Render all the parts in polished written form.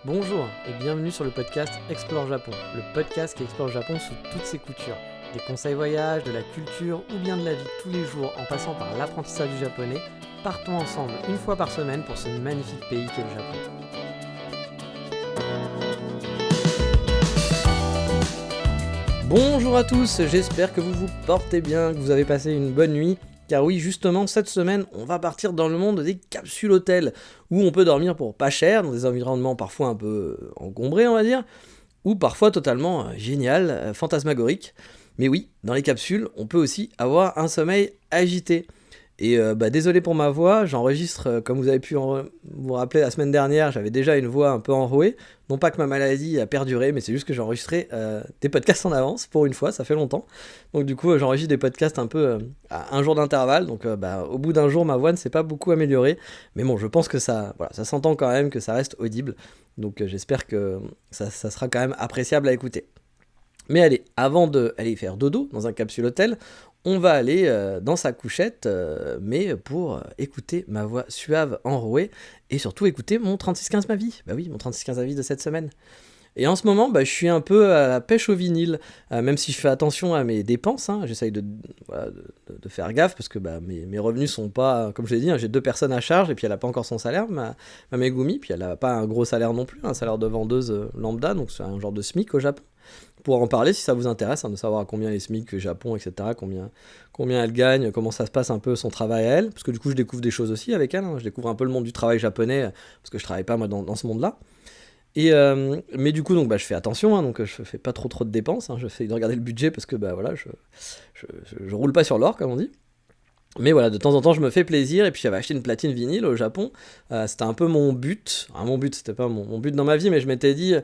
Bonjour et bienvenue sur le podcast Explore Japon, le podcast qui explore le Japon sous toutes ses coutures. Des conseils voyage, de la culture ou bien de la vie de tous les jours en passant par l'apprentissage du japonais, partons ensemble une fois par semaine pour ce magnifique pays qu'est le Japon. Bonjour à tous, j'espère que vous vous portez bien, que vous avez passé une bonne nuit. Car oui, justement, cette semaine, on va partir dans le monde des capsules hôtels, où on peut dormir pour pas cher, dans des environnements parfois un peu encombrés, on va dire, ou parfois totalement génial, fantasmagorique. Mais oui, dans les capsules, on peut aussi avoir un sommeil agité. Et désolé pour ma voix, j'enregistre, comme vous avez pu vous rappeler la semaine dernière, j'avais déjà une voix un peu enrouée. Non pas que ma maladie a perduré, mais c'est juste que j'ai enregistré des podcasts en avance, pour une fois, ça fait longtemps. Donc du coup, j'enregistre des podcasts un peu à un jour d'intervalle, donc au bout d'un jour, ma voix ne s'est pas beaucoup améliorée. Mais bon, je pense que ça s'entend quand même, que ça reste audible. Donc j'espère que ça sera quand même appréciable à écouter. Mais allez, avant d'aller faire dodo dans un capsule hôtel, on va aller dans sa couchette, mais pour écouter ma voix suave enrouée, et surtout écouter mon 3615 ma vie. Bah oui, mon 3615 ma vie de cette semaine. Et en ce moment, je suis un peu à la pêche au vinyle, même si je fais attention à mes dépenses, j'essaye de faire gaffe, parce que mes revenus sont pas, comme je l'ai dit, j'ai 2 personnes à charge, et puis elle a pas encore son salaire, ma Megumi, puis elle a pas un gros salaire non plus, un salaire de vendeuse lambda, donc c'est un genre de SMIC au Japon. Pour en parler si ça vous intéresse, de savoir combien les SMIC Japon, etc., combien elle gagne, comment ça se passe un peu son travail à elle, parce que du coup je découvre des choses aussi avec elle, je découvre un peu le monde du travail japonais, parce que je travaille pas moi dans ce monde-là. Et mais du coup donc je fais attention, donc je fais pas trop de dépenses, j'essaie de regarder le budget parce que je roule pas sur l'or comme on dit. Mais voilà, de temps en temps je me fais plaisir, et puis j'avais acheté une platine vinyle au Japon, c'était un peu mon but, mon but c'était pas mon but dans ma vie, mais je m'étais dit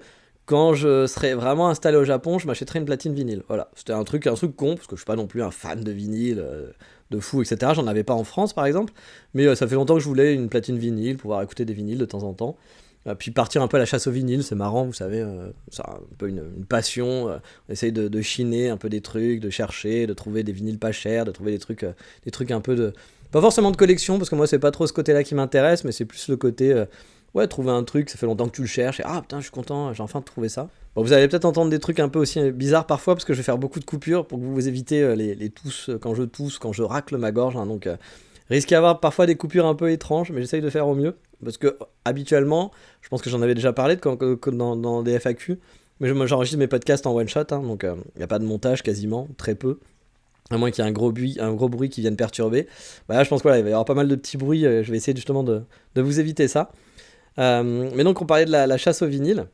quand je serais vraiment installé au Japon, je m'achèterais une platine vinyle. Voilà, c'était un truc con, parce que je suis pas non plus un fan de vinyle, de fou, etc. J'en avais pas en France, par exemple, mais ça fait longtemps que je voulais une platine vinyle, pouvoir écouter des vinyles de temps en temps. Puis partir un peu à la chasse au vinyle, c'est marrant, vous savez, c'est un peu une passion. On essaye de chiner un peu des trucs, de chercher, de trouver des vinyles pas chers, de trouver des trucs un peu de... Pas forcément de collection, parce que moi c'est pas trop ce côté-là qui m'intéresse, mais c'est plus le côté... trouver un truc, ça fait longtemps que tu le cherches, et putain, je suis content, j'ai enfin trouvé ça. Bon, vous allez peut-être entendre des trucs un peu aussi bizarres parfois, parce que je vais faire beaucoup de coupures pour que vous évitez les tousses quand je racle ma gorge, donc risque d'y avoir parfois des coupures un peu étranges, mais j'essaye de faire au mieux, parce que habituellement, je pense que j'en avais déjà parlé dans des FAQ, mais j'enregistre mes podcasts en one shot, donc il n'y a pas de montage quasiment, très peu. À moins qu'il y ait un gros bruit qui vienne perturber. Là, je pense qu'il va y avoir pas mal de petits bruits, je vais essayer justement de vous éviter ça. Mais donc on parlait de la chasse au vinyle,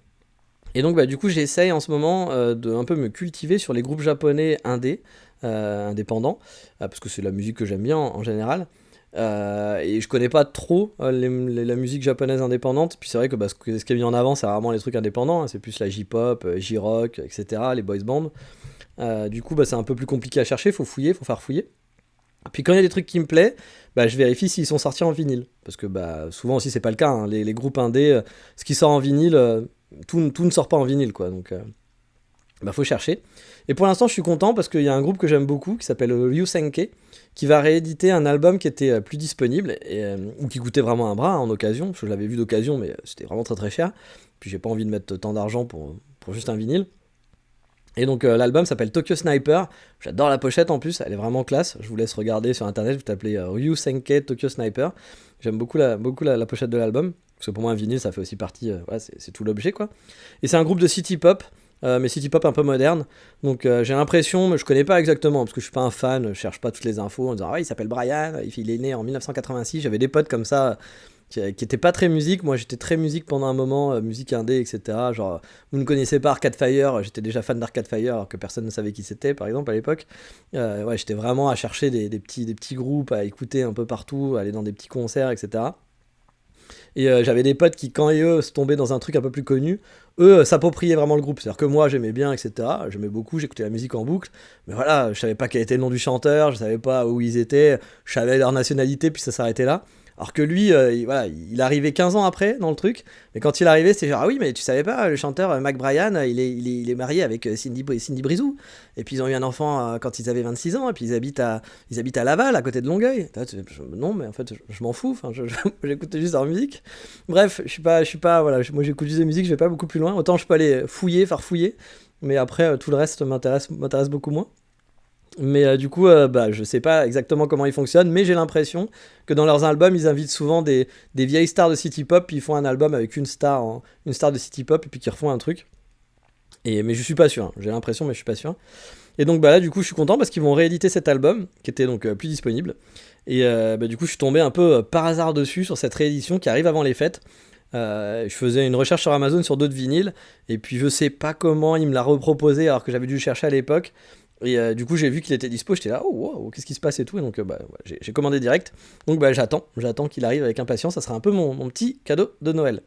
et donc du coup j'essaye en ce moment de un peu me cultiver sur les groupes japonais indépendants, parce que c'est la musique que j'aime bien en général, et je connais pas trop la musique japonaise indépendante, puis c'est vrai que ce qui est mis en avant c'est rarement les trucs indépendants, c'est plus la J-pop, J-rock, etc., les boys bands. Du coup c'est un peu plus compliqué à chercher, faut faire fouiller. Puis quand il y a des trucs qui me plaisent, je vérifie s'ils sont sortis en vinyle. Parce que souvent aussi c'est pas le cas, les groupes indés, ce qui sort en vinyle, tout ne sort pas en vinyle, quoi. Donc faut chercher. Et pour l'instant je suis content parce qu'il y a un groupe que j'aime beaucoup qui s'appelle Ryusenke, qui va rééditer un album qui était plus disponible, ou qui coûtait vraiment un bras en occasion, parce que je l'avais vu d'occasion mais c'était vraiment très très cher. Puis j'ai pas envie de mettre tant d'argent pour juste un vinyle. Et donc l'album s'appelle Tokyo Sniper, j'adore la pochette en plus, elle est vraiment classe, je vous laisse regarder sur internet, vous tapez Ryusenke Tokyo Sniper, j'aime beaucoup la pochette de l'album, parce que pour moi un vinyle ça fait aussi partie, c'est tout l'objet quoi. Et c'est un groupe de city pop, mais city pop un peu moderne, donc j'ai l'impression, mais je connais pas exactement, parce que je suis pas un fan, je cherche pas toutes les infos en disant il s'appelle Brian, il est né en 1986, j'avais des potes comme ça, qui était pas très musique, moi j'étais très musique pendant un moment, musique indé, etc. Genre, vous ne connaissez pas Arcade Fire, j'étais déjà fan d'Arcade Fire alors que personne ne savait qui c'était, par exemple, à l'époque. J'étais vraiment à chercher des petits groupes, à écouter un peu partout, à aller dans des petits concerts, etc. Et j'avais des potes qui, quand eux se tombaient dans un truc un peu plus connu, eux s'appropriaient vraiment le groupe. C'est-à-dire que moi j'aimais bien, etc. J'aimais beaucoup, j'écoutais la musique en boucle, mais voilà, je savais pas quel était le nom du chanteur, je savais pas où ils étaient, je savais leur nationalité, puis ça s'arrêtait là. Alors que lui, voilà, il arrivait 15 ans après dans le truc, mais quand il arrivait, c'était genre, ah oui, mais tu savais pas, le chanteur Mac Bryan, il est marié avec Cindy Brizou, et puis ils ont eu un enfant quand ils avaient 26 ans, et puis ils habitent à Laval, à côté de Longueuil. Non, mais en fait, je m'en fous, j'écoute juste leur musique. Bref, je suis pas, voilà, moi j'écoute juste de musique, je vais pas beaucoup plus loin, autant je peux aller farfouiller, mais après, tout le reste m'intéresse beaucoup moins. Mais du coup, je sais pas exactement comment ils fonctionnent, mais j'ai l'impression que dans leurs albums, ils invitent souvent des vieilles stars de city pop, puis ils font un album avec une star de city pop, et puis qu'ils refont un truc. Mais je suis pas sûr, hein. J'ai l'impression, mais je suis pas sûr. Et donc là, du coup, je suis content parce qu'ils vont rééditer cet album, qui était donc plus disponible. Et du coup, je suis tombé un peu par hasard dessus, sur cette réédition qui arrive avant les fêtes. Je faisais une recherche sur Amazon sur d'autres vinyles, et puis je sais pas comment il me l'a reproposé alors que j'avais dû le chercher à l'époque. Et du coup, j'ai vu qu'il était dispo, j'étais là, oh wow, qu'est-ce qui se passe et tout. Et donc, j'ai commandé direct. Donc, j'attends qu'il arrive avec impatience. Ça sera un peu mon petit cadeau de Noël.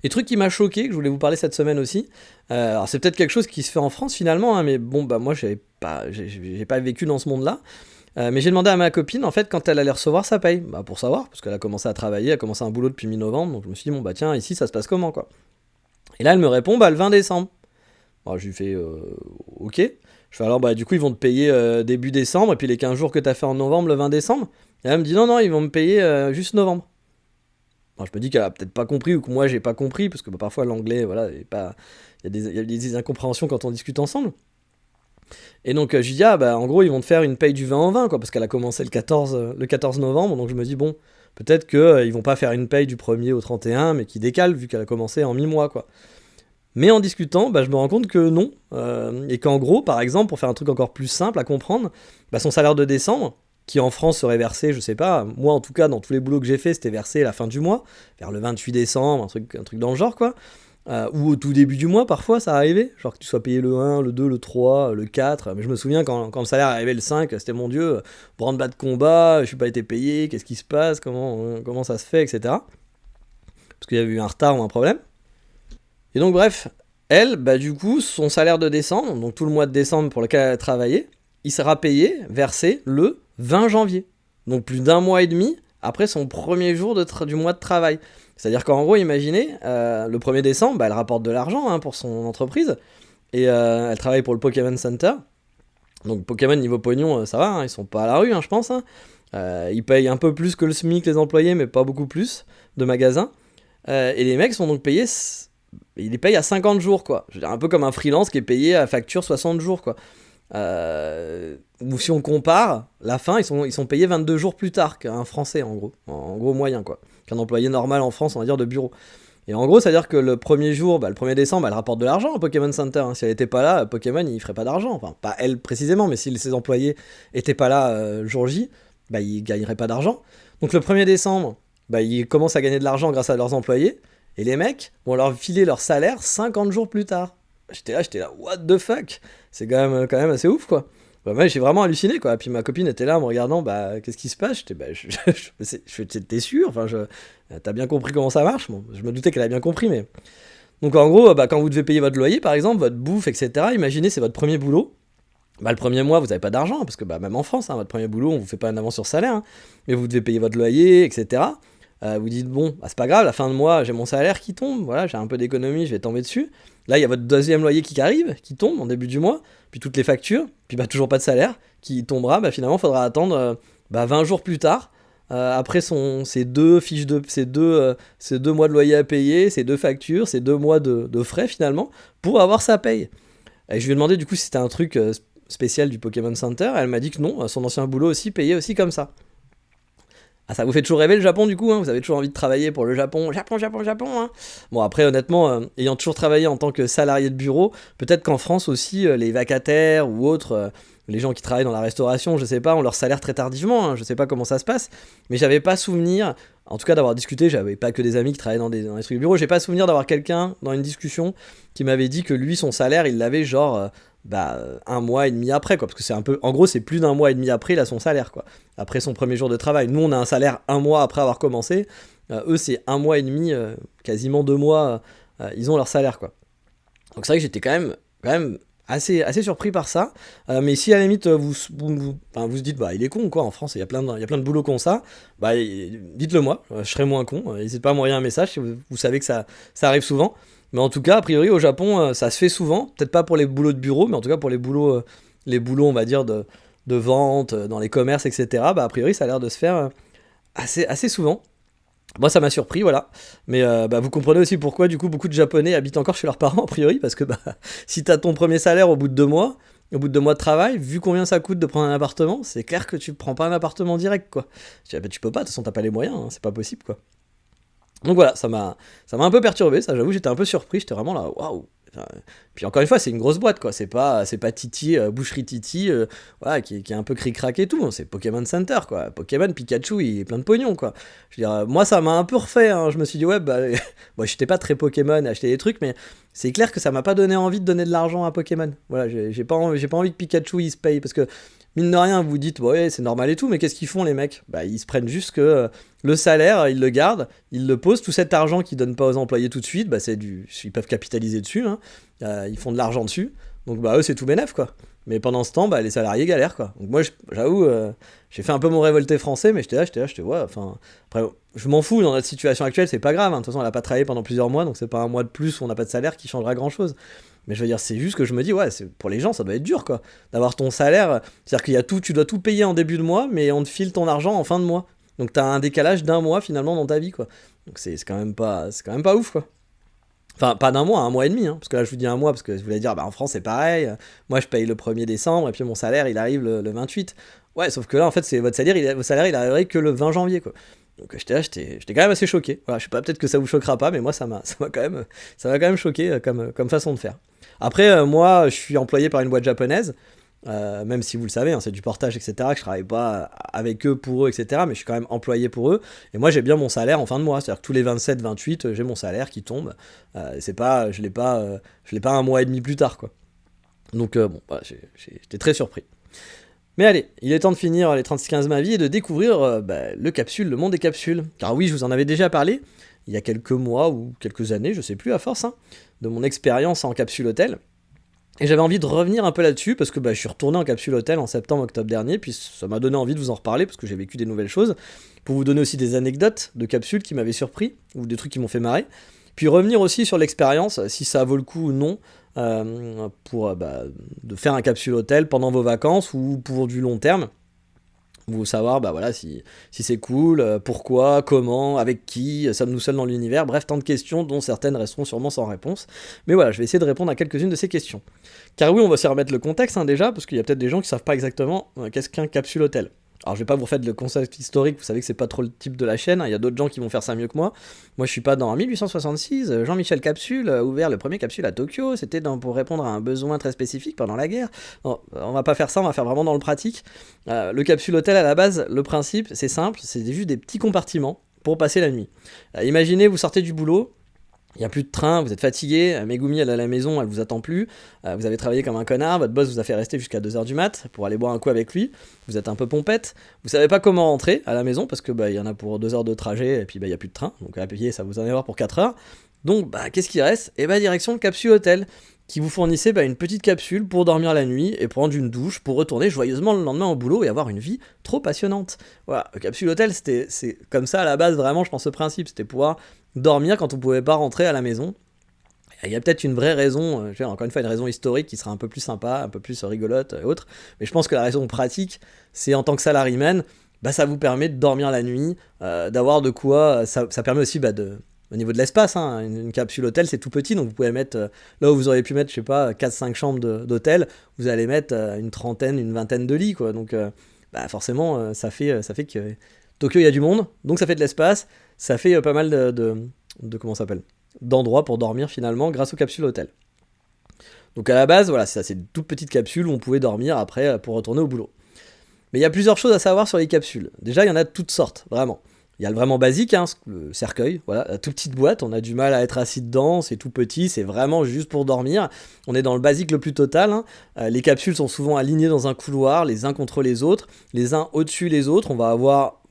Et truc qui m'a choqué, que je voulais vous parler cette semaine aussi. Alors, c'est peut-être quelque chose qui se fait en France finalement, hein, mais bon, moi, j'ai pas vécu dans ce monde-là. Mais j'ai demandé à ma copine, en fait, quand elle allait recevoir sa paye. Pour savoir, parce qu'elle a commencé à travailler, elle a commencé un boulot depuis mi-novembre. Donc, je me suis dit, bon, tiens, ici, ça se passe comment, quoi. Et là, elle me répond, le 20 décembre. Alors, je lui fais, ok. Je fais alors, du coup, ils vont te payer début décembre, et puis les 15 jours que t'as fait en novembre, le 20 décembre. Et elle me dit, non, ils vont me payer juste novembre. Alors, je me dis qu'elle a peut-être pas compris, ou que moi, j'ai pas compris, parce que parfois, l'anglais, voilà, il y a des incompréhensions quand on discute ensemble. Et donc, je lui dis, en gros, ils vont te faire une paye du 20 en 20, quoi, parce qu'elle a commencé le 14 novembre, donc je me dis, bon, peut-être qu'ils vont pas faire une paye du 1er au 31, mais qu'ils décalent, vu qu'elle a commencé en mi-mois, quoi. Mais en discutant, je me rends compte que non. Et qu'en gros, par exemple, pour faire un truc encore plus simple à comprendre, son salaire de décembre, qui en France serait versé, je sais pas, moi en tout cas, dans tous les boulots que j'ai fait, c'était versé à la fin du mois, vers le 28 décembre, un truc dans le genre, quoi. Ou au tout début du mois, parfois, ça arrivait. Genre que tu sois payé le 1, le 2, le 3, le 4. Mais je me souviens quand le salaire arrivait le 5, c'était mon Dieu, branle-bas de combat, je suis pas été payé, qu'est-ce qui se passe, comment ça se fait, etc. Parce qu'il y avait eu un retard ou un problème. Et donc bref, elle, du coup, son salaire de décembre, donc tout le mois de décembre pour lequel elle a travaillé, il sera payé, versé le 20 janvier. Donc plus d'un mois et demi après son premier jour du mois de travail. C'est-à-dire qu'en gros, imaginez, le 1er décembre, elle rapporte de l'argent pour son entreprise, et elle travaille pour le Pokémon Center. Donc Pokémon niveau pognon, ça va, ils sont pas à la rue, je pense. Ils payent un peu plus que le SMIC les employés, mais pas beaucoup plus de magasins. Et les mecs sont donc payés... Il les paye à 50 jours, quoi. Je veux dire, un peu comme un freelance qui est payé à facture 60 jours, quoi. Ou si on compare, la fin, ils sont payés 22 jours plus tard qu'un Français, en gros moyen, quoi. Qu'un employé normal en France, on va dire, de bureau. Et en gros, c'est-à-dire que le premier jour, le 1er décembre, elle rapporte de l'argent à Pokémon Center. Si elle était pas là, Pokémon, il ferait pas d'argent. Enfin, pas elle précisément, mais si ses employés étaient pas là jour J, ils gagneraient pas d'argent. Donc le 1er décembre, ils commencent à gagner de l'argent grâce à leurs employés. Et les mecs vont leur filer leur salaire 50 jours plus tard. J'étais là, what the fuck? C'est quand même assez ouf, quoi. Moi, j'ai vraiment halluciné, quoi. Puis ma copine était là en me regardant, qu'est-ce qui se passe? J'étais, t'es sûr? Enfin, t'as bien compris comment ça marche? Bon, je me doutais qu'elle avait bien compris, mais... Donc en gros, quand vous devez payer votre loyer, par exemple, votre bouffe, etc., imaginez, c'est votre premier boulot. Le premier mois, vous n'avez pas d'argent, parce que même en France, votre premier boulot, on vous fait pas un avance sur salaire, mais vous devez payer votre loyer, etc., vous dites, bon, c'est pas grave, la fin de mois, j'ai mon salaire qui tombe, voilà, j'ai un peu d'économie, je vais tomber dessus. Là, il y a votre deuxième loyer qui arrive, qui tombe en début du mois, puis toutes les factures, puis toujours pas de salaire, qui tombera, finalement, il faudra attendre 20 jours plus tard, après ces deux mois de loyer à payer, ces deux factures, ces 2 mois de frais, finalement, pour avoir sa paye. Et je lui ai demandé, du coup, si c'était un truc spécial du Pokémon Center, elle m'a dit que non, son ancien boulot aussi payait aussi comme ça. Ah, ça vous fait toujours rêver le Japon, du coup, vous avez toujours envie de travailler pour le Japon, hein. Bon, après, honnêtement, ayant toujours travaillé en tant que salarié de bureau, peut-être qu'en France aussi, les vacataires ou autres, les gens qui travaillent dans la restauration, je sais pas, ont leur salaire très tardivement, hein, je sais pas comment ça se passe, mais j'avais pas souvenir, en tout cas d'avoir discuté, j'avais pas que des amis qui travaillaient dans les trucs de bureau, j'ai pas souvenir d'avoir quelqu'un dans une discussion qui m'avait dit que lui, son salaire, il l'avait genre... un mois et demi après, quoi, parce que c'est un peu, en gros, c'est plus d'un mois et demi après, il a son salaire, quoi, après son premier jour de travail. Nous, on a un salaire un mois après avoir commencé, eux, c'est un mois et demi, quasiment 2 mois, ils ont leur salaire, quoi. Donc c'est vrai que j'étais quand même assez surpris par ça. Mais si à la limite enfin, vous se dites, bah il est con quoi, en France il y a il y a plein de boulots comme ça, bah dites-le moi, je serai moins con. N'hésitez pas à m'envoyer un message si vous savez que ça arrive souvent. Mais en tout cas, a priori au Japon, ça se fait souvent, peut-être pas pour les boulots de bureau, mais en tout cas pour les boulots on va dire de vente, dans les commerces, etc. Bah a priori ça a l'air de se faire assez souvent. Moi, ça m'a surpris, voilà. Mais bah, vous comprenez aussi pourquoi, du coup, beaucoup de Japonais habitent encore chez leurs parents, a priori, parce que bah, si t'as ton premier salaire au bout de 2 mois, au bout de 2 mois de travail, vu combien ça coûte de prendre un appartement, c'est clair que tu prends pas un appartement direct, quoi. Je dis, ah, bah, tu peux pas, de toute façon, t'as pas les moyens, hein, c'est pas possible, quoi. Donc voilà, ça m'a un peu perturbé, ça, j'avoue, j'étais un peu surpris, j'étais vraiment là, waouh. Puis encore une fois, c'est une grosse boîte, quoi. C'est pas Titi, Boucherie Titi, voilà, qui est un peu cric-crac et tout. C'est Pokémon Center, quoi. Pokémon, Pikachu, il est plein de pognon, quoi. Je veux dire, moi, ça m'a un peu refait, hein. Je me suis dit, ouais, bah, moi, j'étais pas très Pokémon à acheter des trucs, mais c'est clair que ça m'a pas donné envie de donner de l'argent à Pokémon. Voilà, j'ai pas envie que Pikachu, il se paye, parce que mine de rien, vous dites, ouais, c'est normal et tout, mais qu'est-ce qu'ils font, les mecs? Bah, ils se prennent juste que le salaire, ils le gardent, ils le posent, tout cet argent qu'ils donnent pas aux employés tout de suite, bah, ils peuvent capitaliser dessus, hein. Ils font de l'argent dessus, donc bah, eux, c'est tout bénef, quoi. Mais pendant ce temps, bah, les salariés galèrent, quoi. Donc moi, j'avoue, j'ai fait un peu mon révolté français, mais j'étais ouais, enfin, après, je m'en fous, dans notre situation actuelle, c'est pas grave, hein. De toute façon, elle a pas travaillé pendant plusieurs mois, donc c'est pas un mois de plus où on n'a pas de salaire qui changera grand-chose. Mais je veux dire, c'est juste que je me dis, ouais, pour les gens, ça doit être dur, quoi. D'avoir ton salaire, c'est-à-dire qu'il y a tout, tu dois tout payer en début de mois, mais on te file ton argent en fin de mois. Donc t'as un décalage d'un mois, finalement, dans ta vie, quoi. Donc c'est quand même pas ouf, quoi. Enfin, pas d'un mois, un mois et demi, hein, parce que là je vous dis un mois, parce que je voulais dire, bah en France c'est pareil, moi je paye le 1er décembre, et puis mon salaire il arrive le 28. Ouais, sauf que là en fait, c'est votre salaire il arriverait que le 20 janvier, quoi. Donc j'étais là, j'étais quand même assez choqué. Voilà, je sais pas, peut-être que ça vous choquera pas, mais moi ça m'a quand même choqué comme façon de faire. Après, moi je suis employé par une boîte japonaise, même si vous le savez, hein, c'est du portage, etc., que je travaille pas avec eux, pour eux, etc., mais je suis quand même employé pour eux, et moi j'ai bien mon salaire en fin de mois, c'est-à-dire que tous les 27, 28, j'ai mon salaire qui tombe, c'est pas, je l'ai pas un mois et demi plus tard, quoi. Donc bon, voilà, j'étais très surpris. Mais allez, il est temps de finir les 36-15 ma vie et de découvrir bah, le monde des capsules. Car oui, je vous en avais déjà parlé, il y a quelques mois ou quelques années, je sais plus à force, hein, de mon expérience en capsule hôtel. Et j'avais envie de revenir un peu là-dessus parce que bah, je suis retourné en capsule hôtel en septembre-octobre dernier, puis ça m'a donné envie de vous en reparler parce que j'ai vécu des nouvelles choses, pour vous donner aussi des anecdotes de capsules qui m'avaient surpris, ou des trucs qui m'ont fait marrer, puis revenir aussi sur l'expérience, si ça vaut le coup ou non, pour bah, de faire un capsule hôtel pendant vos vacances ou pour du long terme. Vous savoir bah voilà si c'est cool, pourquoi, comment, avec qui, sommes-nous seuls dans l'univers, bref, tant de questions dont certaines resteront sûrement sans réponse. Mais voilà, je vais essayer de répondre à quelques-unes de ces questions. Car oui, on va se remettre le contexte hein, déjà, parce qu'il y a peut-être des gens qui savent pas exactement qu'est-ce qu'un capsule hôtel. Alors je vais pas vous refaire le concept historique, vous savez que c'est pas trop le type de la chaîne, hein, il y a d'autres gens qui vont faire ça mieux que moi. Moi je suis pas dans 1866, Jean-Michel Capsule a ouvert le premier capsule à Tokyo, c'était pour répondre à un besoin très spécifique pendant la guerre. Non, on va pas faire ça, on va faire vraiment dans le pratique. Le capsule hôtel à la base, le principe c'est simple, c'est juste des petits compartiments pour passer la nuit. Imaginez vous sortez du boulot, il n'y a plus de train, vous êtes fatigué, Megumi elle est à la maison, elle vous attend plus, vous avez travaillé comme un connard, votre boss vous a fait rester jusqu'à 2h du mat pour aller boire un coup avec lui, vous êtes un peu pompette, vous savez pas comment rentrer à la maison parce que bah il y en a pour 2 heures de trajet et puis bah il y a plus de train, donc à payer ça vous en avoir pour 4 heures. Donc bah qu'est-ce qui reste? Et bah direction le capsule hôtel qui vous fournissait bah, une petite capsule pour dormir la nuit et prendre une douche pour retourner joyeusement le lendemain au boulot et avoir une vie trop passionnante. Voilà, le capsule hôtel c'est comme ça à la base vraiment je pense ce principe, c'était pouvoir dormir quand on pouvait pas rentrer à la maison. Il y a peut-être une vraie raison, encore une fois une raison historique qui sera un peu plus sympa, un peu plus rigolote et autres, mais je pense que la raison pratique, c'est en tant que salaryman, bah ça vous permet de dormir la nuit, d'avoir de quoi, ça permet aussi bah, au niveau de l'espace, hein, une capsule hôtel c'est tout petit, donc vous pouvez mettre, là où vous auriez pu mettre, je sais pas, 4-5 chambres d'hôtel, vous allez mettre une trentaine, une vingtaine de lits, quoi, donc bah forcément ça fait que Tokyo il y a du monde, donc ça fait de l'espace, ça fait pas mal de comment ça s'appelle, d'endroits pour dormir finalement grâce aux capsules hôtel. Donc à la base, voilà, c'est une toute petite capsule où on pouvait dormir après pour retourner au boulot. Mais il y a plusieurs choses à savoir sur les capsules. Déjà, il y en a de toutes sortes, vraiment. Il y a le vraiment basique, hein, le cercueil, voilà, la toute petite boîte, on a du mal à être assis dedans, c'est tout petit, c'est vraiment juste pour dormir. On est dans le basique le plus total, hein. Les capsules sont souvent alignées dans un couloir, les uns contre les autres, les uns au-dessus les autres. On va avoir,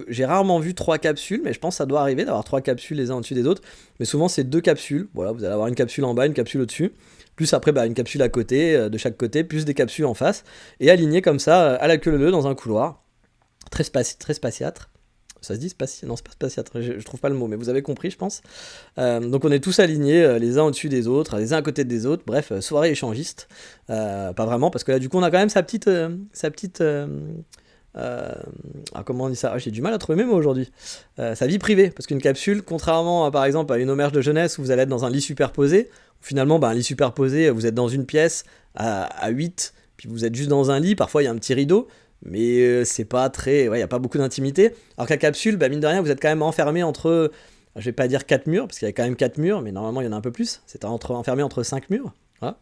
j'ai rarement vu 3 capsules, mais je pense que ça doit arriver d'avoir 3 capsules les uns au-dessus des autres. Mais souvent c'est 2 capsules, voilà, vous allez avoir une capsule en bas, une capsule au-dessus. Plus après une capsule à côté, de chaque côté, plus des capsules en face, et alignées comme ça, à la queue leu dans un couloir. Très spatiâtre. Ça se dit spatiâtre? Non, c'est pas spatiâtre, je trouve pas le mot, mais vous avez compris, je pense. Donc on est tous alignés, les uns au-dessus des autres, les uns à côté des autres, bref, soirée échangiste. Pas vraiment, parce que là, du coup, on a quand même sa petite... comment on dit ça? J'ai du mal à trouver mes mots aujourd'hui. Sa vie privée, parce qu'une capsule, contrairement par exemple à une auberge de jeunesse où vous allez être dans un lit superposé, où finalement un lit superposé, vous êtes dans une pièce à 8, puis vous êtes juste dans un lit, parfois il y a un petit rideau, mais c'est pas très... il n'y a pas beaucoup d'intimité. Alors que la capsule, mine de rien, vous êtes quand même enfermé entre... Je vais pas dire 4 murs, parce qu'il y a quand même 4 murs, mais normalement il y en a un peu plus. C'est enfermé entre 5 murs. Voilà.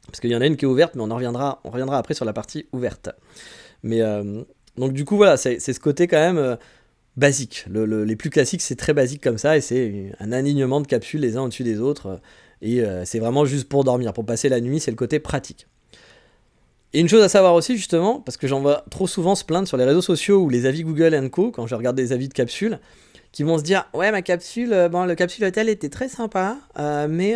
Parce qu'il y en a une qui est ouverte, mais on reviendra après sur la partie ouverte. Mais donc du coup, voilà, c'est ce côté quand même basique. Les plus classiques, c'est très basique comme ça, et c'est un alignement de capsules les uns au-dessus des autres. Et c'est vraiment juste pour dormir, pour passer la nuit, c'est le côté pratique. Et une chose à savoir aussi, justement, parce que j'en vois trop souvent se plaindre sur les réseaux sociaux ou les avis Google & Co, quand je regarde des avis de capsules, qui vont se dire « Ouais, ma capsule, le capsule hôtel était très sympa, mais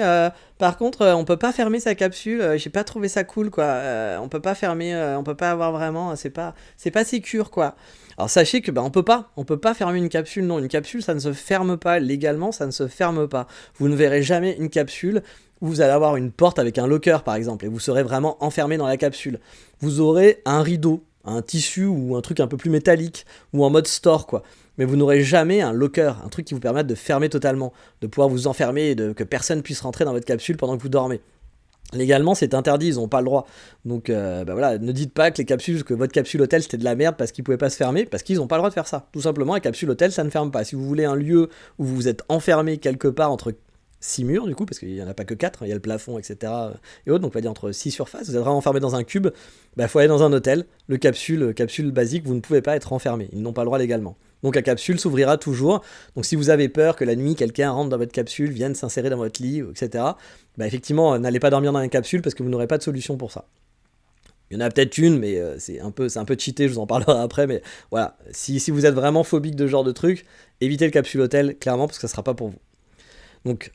par contre, on peut pas fermer sa capsule, j'ai pas trouvé ça cool, quoi. On peut pas fermer, on peut pas avoir vraiment, c'est pas sécure, quoi. » Alors sachez que on peut pas fermer une capsule, non, une capsule ça ne se ferme pas, légalement ça ne se ferme pas. Vous ne verrez jamais une capsule où vous allez avoir une porte avec un locker par exemple, et vous serez vraiment enfermé dans la capsule. Vous aurez un rideau, un tissu ou un truc un peu plus métallique, ou en mode store quoi. Mais vous n'aurez jamais un locker, un truc qui vous permette de fermer totalement, de pouvoir vous enfermer et que personne puisse rentrer dans votre capsule pendant que vous dormez. Légalement, c'est interdit, ils n'ont pas le droit. Donc voilà, ne dites pas que votre capsule hôtel c'était de la merde parce qu'ils ne pouvaient pas se fermer, parce qu'ils n'ont pas le droit de faire ça. Tout simplement, la capsule hôtel ça ne ferme pas. Si vous voulez un lieu où vous êtes enfermé quelque part entre 6 murs du coup, parce qu'il n'y en a pas que 4, il y a le plafond, etc. et autres, donc on va dire entre 6 surfaces, vous êtes vraiment enfermé dans un cube, faut aller dans un hôtel, capsule basique, vous ne pouvez pas être enfermé, ils n'ont pas le droit légalement. Donc la capsule s'ouvrira toujours, donc si vous avez peur que la nuit quelqu'un rentre dans votre capsule, vienne s'insérer dans votre lit, etc., effectivement, n'allez pas dormir dans une capsule parce que vous n'aurez pas de solution pour ça. Il y en a peut-être une, mais c'est un peu cheaté, je vous en parlerai après, mais voilà, si vous êtes vraiment phobique de ce genre de truc, évitez le capsule hôtel, clairement, parce que ça ne sera pas pour vous. Donc,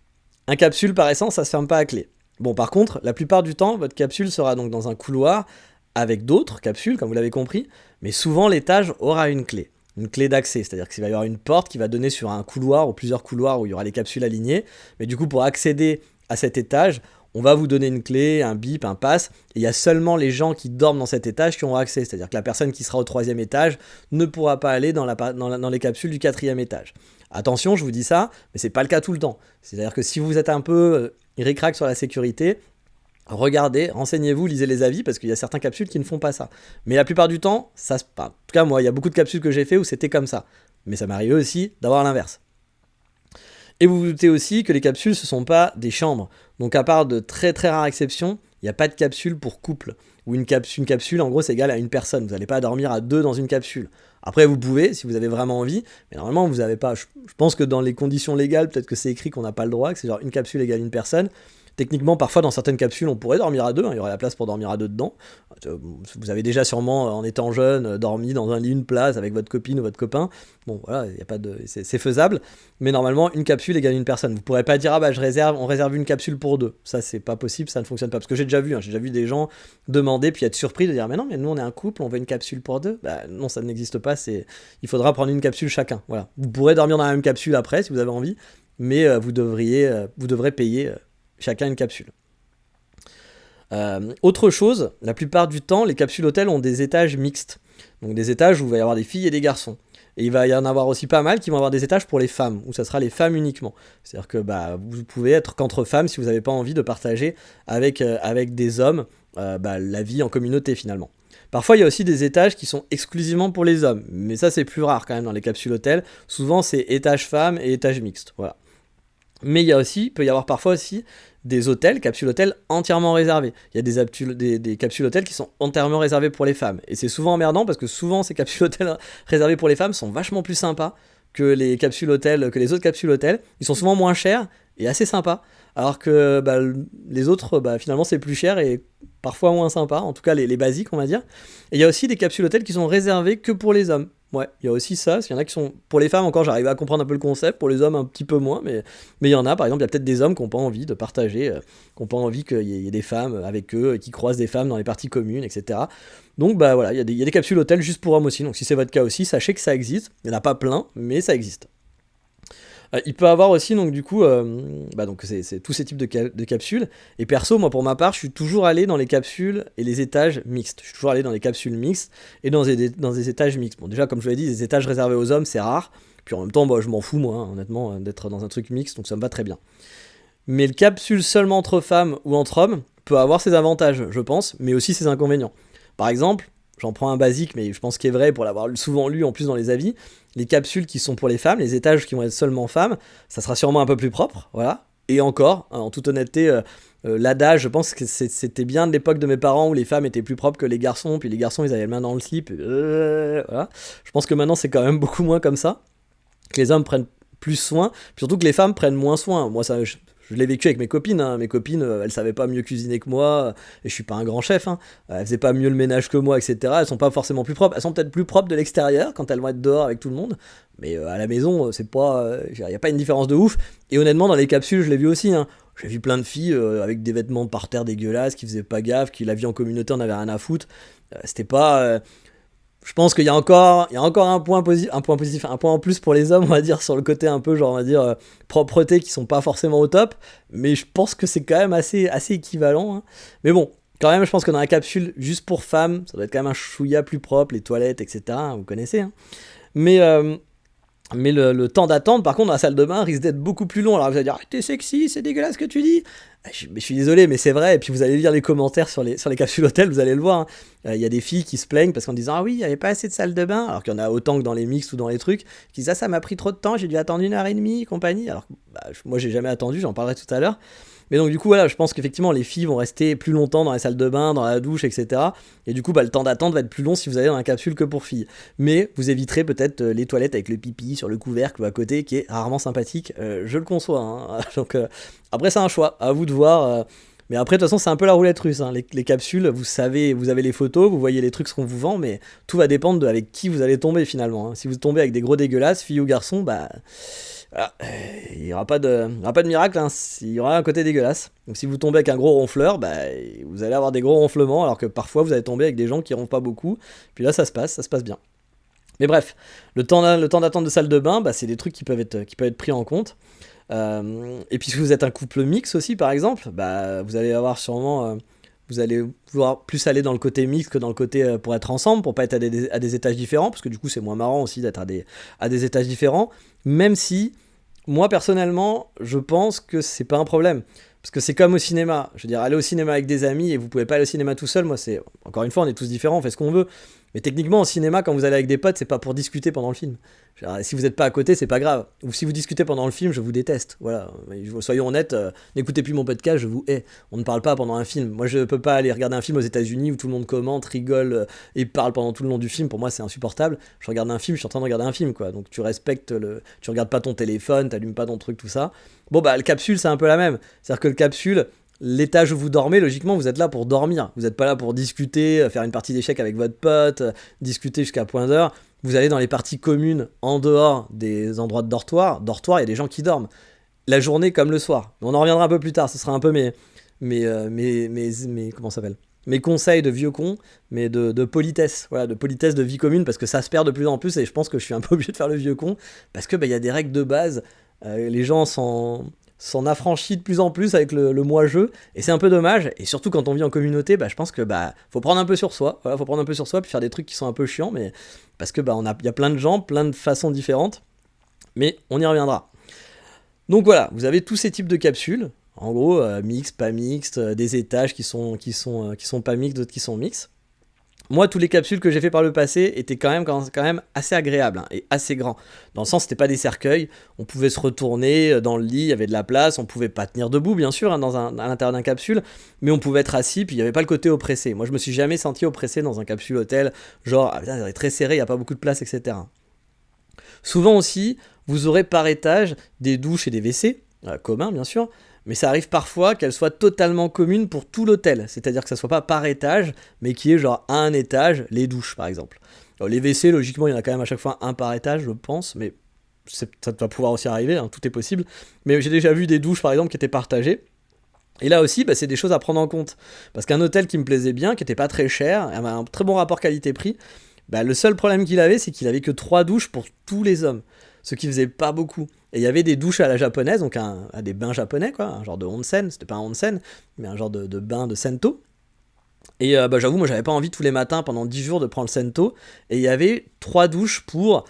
un capsule, par essence, ça ne se ferme pas à clé. Bon, par contre, la plupart du temps, votre capsule sera donc dans un couloir avec d'autres capsules, comme vous l'avez compris, mais souvent, l'étage aura une clé d'accès, c'est-à-dire qu'il va y avoir une porte qui va donner sur un couloir ou plusieurs couloirs où il y aura les capsules alignées, mais du coup, pour accéder à cet étage, on va vous donner une clé, un bip, un pass, et il y a seulement les gens qui dorment dans cet étage qui auront accès, c'est-à-dire que la personne qui sera au 3e étage ne pourra pas aller dans les capsules du 4e étage. Attention, je vous dis ça, mais c'est pas le cas tout le temps. C'est-à-dire que si vous êtes un peu ric-rac sur la sécurité, regardez, renseignez-vous, lisez les avis, parce qu'il y a certaines capsules qui ne font pas ça. Mais la plupart du temps, en tout cas moi, il y a beaucoup de capsules que j'ai fait où c'était comme ça. Mais ça m'arrivait aussi d'avoir l'inverse. Et vous vous doutez aussi que les capsules, ce ne sont pas des chambres. Donc à part de très très rares exceptions, il n'y a pas de capsule pour couple. Ou une capsule, en gros, c'est égal à une personne. Vous n'allez pas dormir à 2 dans une capsule. Après, vous pouvez, si vous avez vraiment envie, mais normalement, vous n'avez pas... Je pense que dans les conditions légales, peut-être que c'est écrit qu'on n'a pas le droit, que c'est genre une capsule égale une personne. Techniquement, parfois, dans certaines capsules, on pourrait dormir à 2, il y aurait la place pour dormir à 2 dedans. Vous avez déjà sûrement, en étant jeune, dormi dans un lit, une place, avec votre copine ou votre copain. Bon, voilà, y a pas de... c'est faisable. Mais normalement, une capsule égale une personne. Vous pourrez pas dire, on réserve une capsule pour 2. Ça, c'est pas possible, ça ne fonctionne pas. Parce que j'ai déjà vu des gens demander, puis être surpris de dire, mais non, mais nous, on est un couple, on veut une capsule pour 2. Non, ça n'existe pas. Il faudra prendre une capsule chacun. Voilà. Vous pourrez dormir dans la même capsule après, si vous avez envie, mais vous devrez payer... chacun une capsule. Autre chose, la plupart du temps, les capsules hôtels ont des étages mixtes. Donc des étages où il va y avoir des filles et des garçons. Et il va y en avoir aussi pas mal qui vont avoir des étages pour les femmes, où ça sera les femmes uniquement. C'est-à-dire que vous pouvez être qu'entre femmes si vous n'avez pas envie de partager avec des hommes la vie en communauté finalement. Parfois, il y a aussi des étages qui sont exclusivement pour les hommes, mais ça c'est plus rare quand même dans les capsules hôtels. Souvent c'est étage femmes et étage mixte, voilà. Mais peut y avoir parfois aussi des hôtels, capsules hôtels entièrement réservés. Il y a des capsules hôtels qui sont entièrement réservées pour les femmes. Et c'est souvent emmerdant parce que souvent ces capsules hôtels réservées pour les femmes sont vachement plus sympas que les capsules hôtels, que les autres capsules hôtels. Ils sont souvent moins chers et assez sympas. Alors que les autres, finalement, c'est plus cher et parfois moins sympa. En tout cas, les basiques, on va dire. Et il y a aussi des capsules hôtels qui sont réservées que pour les hommes. Ouais, il y a aussi ça. Il y en a qui sont. Pour les femmes, encore, j'arrive à comprendre un peu le concept. Pour les hommes, un petit peu moins. Mais il y en a, par exemple, il y a peut-être des hommes qui n'ont pas envie de partager, qui n'ont pas envie qu'il y ait des femmes avec eux, qui croisent des femmes dans les parties communes, etc. Donc, voilà, il y a des capsules hôtels juste pour hommes aussi. Donc, si c'est votre cas aussi, sachez que ça existe. Il n'y en a pas plein, mais ça existe. Il peut avoir aussi, donc du coup, donc c'est tous ces types de capsules. Et perso, moi pour ma part, je suis toujours allé dans les capsules et les étages mixtes. Je suis toujours allé dans les capsules mixtes et dans des étages mixtes. Bon, déjà, comme je vous l'ai dit, les étages réservés aux hommes, c'est rare. Puis en même temps, je m'en fous, moi, hein, honnêtement, d'être dans un truc mixte, donc ça me va très bien. Mais le capsule seulement entre femmes ou entre hommes peut avoir ses avantages, je pense, mais aussi ses inconvénients. Par exemple, j'en prends un basique, mais je pense qu'il est vrai pour l'avoir souvent lu en plus dans les avis. Les capsules qui sont pour les femmes, les étages qui vont être seulement femmes, ça sera sûrement un peu plus propre, voilà. Et encore, en toute honnêteté, l'adage, je pense que c'était bien de l'époque de mes parents où les femmes étaient plus propres que les garçons, puis les garçons ils avaient les mains dans le slip, voilà. Je pense que maintenant c'est quand même beaucoup moins comme ça, que les hommes prennent plus soin, puis surtout que les femmes prennent moins soin. Moi ça, je l'ai vécu avec mes copines, hein. Mes copines, elles savaient pas mieux cuisiner que moi, et je suis pas un grand chef, hein. Elles faisaient pas mieux le ménage que moi, etc. Elles sont pas forcément plus propres, elles sont peut-être plus propres de l'extérieur quand elles vont être dehors avec tout le monde, mais à la maison, c'est pas, y a pas une différence de ouf. Et honnêtement, dans les capsules, je l'ai vu aussi, hein. J'ai vu plein de filles avec des vêtements par terre dégueulasses, qui faisaient pas gaffe, qui la vie en communauté en avait rien à foutre. C'était pas. Je pense qu'il y a encore un point positif, un point en plus pour les hommes, on va dire, sur le côté un peu, genre, on va dire, propreté, qui sont pas forcément au top, mais je pense que c'est quand même assez équivalent, hein. Mais bon, quand même, je pense que dans la capsule, juste pour femmes, ça doit être quand même un chouïa plus propre, les toilettes, etc., vous connaissez, hein. Mais le temps d'attente, par contre, dans la salle de bain, risque d'être beaucoup plus long. Alors vous allez dire, ah, t'es sexy, c'est dégueulasse ce que tu dis. Je suis désolé, mais c'est vrai. Et puis vous allez lire les commentaires sur les capsules hôtels, vous allez le voir, hein. Y a des filles qui se plaignent parce qu'en disant, ah oui, il n'y avait pas assez de salle de bain, alors qu'il y en a autant que dans les mix ou dans les trucs, qui disent, ah ça m'a pris trop de temps, j'ai dû attendre 1h30, compagnie. Alors moi j'ai jamais attendu, j'en parlerai tout à l'heure. Mais donc du coup voilà, je pense qu'effectivement les filles vont rester plus longtemps dans les salles de bain, dans la douche, etc. Et du coup le temps d'attente va être plus long si vous allez dans la capsule que pour filles. Mais vous éviterez peut-être les toilettes avec le pipi sur le couvercle ou à côté, qui est rarement sympathique, je le conçois, hein. Donc après c'est un choix, à vous de voir. Mais après de toute façon c'est un peu la roulette russe, hein. Les capsules, vous savez, vous avez les photos, vous voyez les trucs, ce qu'on vous vend, mais tout va dépendre avec qui vous allez tomber finalement, hein. Si vous tombez avec des gros dégueulasses, filles ou garçons, voilà, il n'y aura pas de miracle, hein. Il y aura un côté dégueulasse. Donc si vous tombez avec un gros ronfleur, vous allez avoir des gros ronflements, alors que parfois vous allez tomber avec des gens qui ronflent pas beaucoup. Puis là ça se passe bien. Mais bref, le temps d'attente de salle de bain, c'est des trucs qui peuvent être pris en compte. Et puis si vous êtes un couple mix aussi par exemple, vous allez avoir sûrement... vous allez vouloir plus aller dans le côté mix que dans le côté pour être ensemble, pour pas être à des étages différents, parce que du coup c'est moins marrant aussi d'être à des étages différents, même si, moi personnellement, je pense que c'est pas un problème. Parce que c'est comme au cinéma. Je veux dire, aller au cinéma avec des amis et vous pouvez pas aller au cinéma tout seul, moi c'est... Encore une fois, on est tous différents, on fait ce qu'on veut. Mais techniquement, au cinéma, quand vous allez avec des potes, c'est pas pour discuter pendant le film. Genre, si vous êtes pas à côté, c'est pas grave. Ou si vous discutez pendant le film, je vous déteste. Voilà. Soyons honnêtes, n'écoutez plus mon podcast, je vous hais. On ne parle pas pendant un film. Moi, je peux pas aller regarder un film aux États-Unis où tout le monde commente, rigole et parle pendant tout le long du film. Pour moi, c'est insupportable. Je regarde un film, je suis en train de regarder un film, quoi. Donc tu respectes tu regardes pas ton téléphone, t'allumes pas ton truc, tout ça. Bon, le capsule, c'est un peu la même. C'est-à-dire que le capsule, l'étage où vous dormez, logiquement, vous êtes là pour dormir. Vous n'êtes pas là pour discuter, faire une partie d'échecs avec votre pote, discuter jusqu'à point d'heure. Vous allez dans les parties communes, en dehors des endroits de dortoir. Dortoir, il y a des gens qui dorment. La journée comme le soir. On en reviendra un peu plus tard, ce sera un peu comment ça s'appelle ? Mes conseils de vieux con, mais de politesse. Voilà, de politesse de vie commune, parce que ça se perd de plus en plus, et je pense que je suis un peu obligé de faire le vieux con, parce que y a des règles de base. Les gens s'en affranchit de plus en plus avec le moi-je, et c'est un peu dommage, et surtout quand on vit en communauté, je pense que faut prendre un peu sur soi, voilà, faut prendre un peu sur soi, puis faire des trucs qui sont un peu chiants, mais parce que il y a plein de gens, plein de façons différentes, mais on y reviendra. Donc voilà, vous avez tous ces types de capsules, en gros, mix, pas mixte, des étages qui sont pas mixtes, d'autres qui sont mixtes. Moi, tous les capsules que j'ai fait par le passé étaient quand même assez agréables, hein, et assez grands. Dans le sens, c'était pas des cercueils, on pouvait se retourner dans le lit, il y avait de la place, on pouvait pas tenir debout, bien sûr, hein, à l'intérieur d'un capsule, mais on pouvait être assis, puis il y avait pas le côté oppressé. Moi, je me suis jamais senti oppressé dans un capsule hôtel, genre, ça est très serré, il y a pas beaucoup de place, etc. Souvent aussi, vous aurez par étage des douches et des WC, communs bien sûr, mais ça arrive parfois qu'elles soient totalement communes pour tout l'hôtel, c'est-à-dire que ça soit pas par étage, mais qu'il y ait genre un étage, les douches par exemple. Alors, les WC, logiquement, il y en a quand même à chaque fois un par étage, je pense, mais ça va pouvoir aussi arriver, hein, tout est possible. Mais j'ai déjà vu des douches par exemple qui étaient partagées. Et là aussi, c'est des choses à prendre en compte. Parce qu'un hôtel qui me plaisait bien, qui était pas très cher, avait un très bon rapport qualité-prix, le seul problème qu'il avait, c'est qu'il avait que 3 douches pour tous les hommes. Ce qui faisait pas beaucoup. Et il y avait des douches à la japonaise, donc à des bains japonais, quoi, un genre de onsen, c'était pas un onsen, mais un genre de bain de sento. Et j'avoue, moi j'avais pas envie tous les matins pendant 10 jours de prendre le sento. Et il y avait 3 douches pour,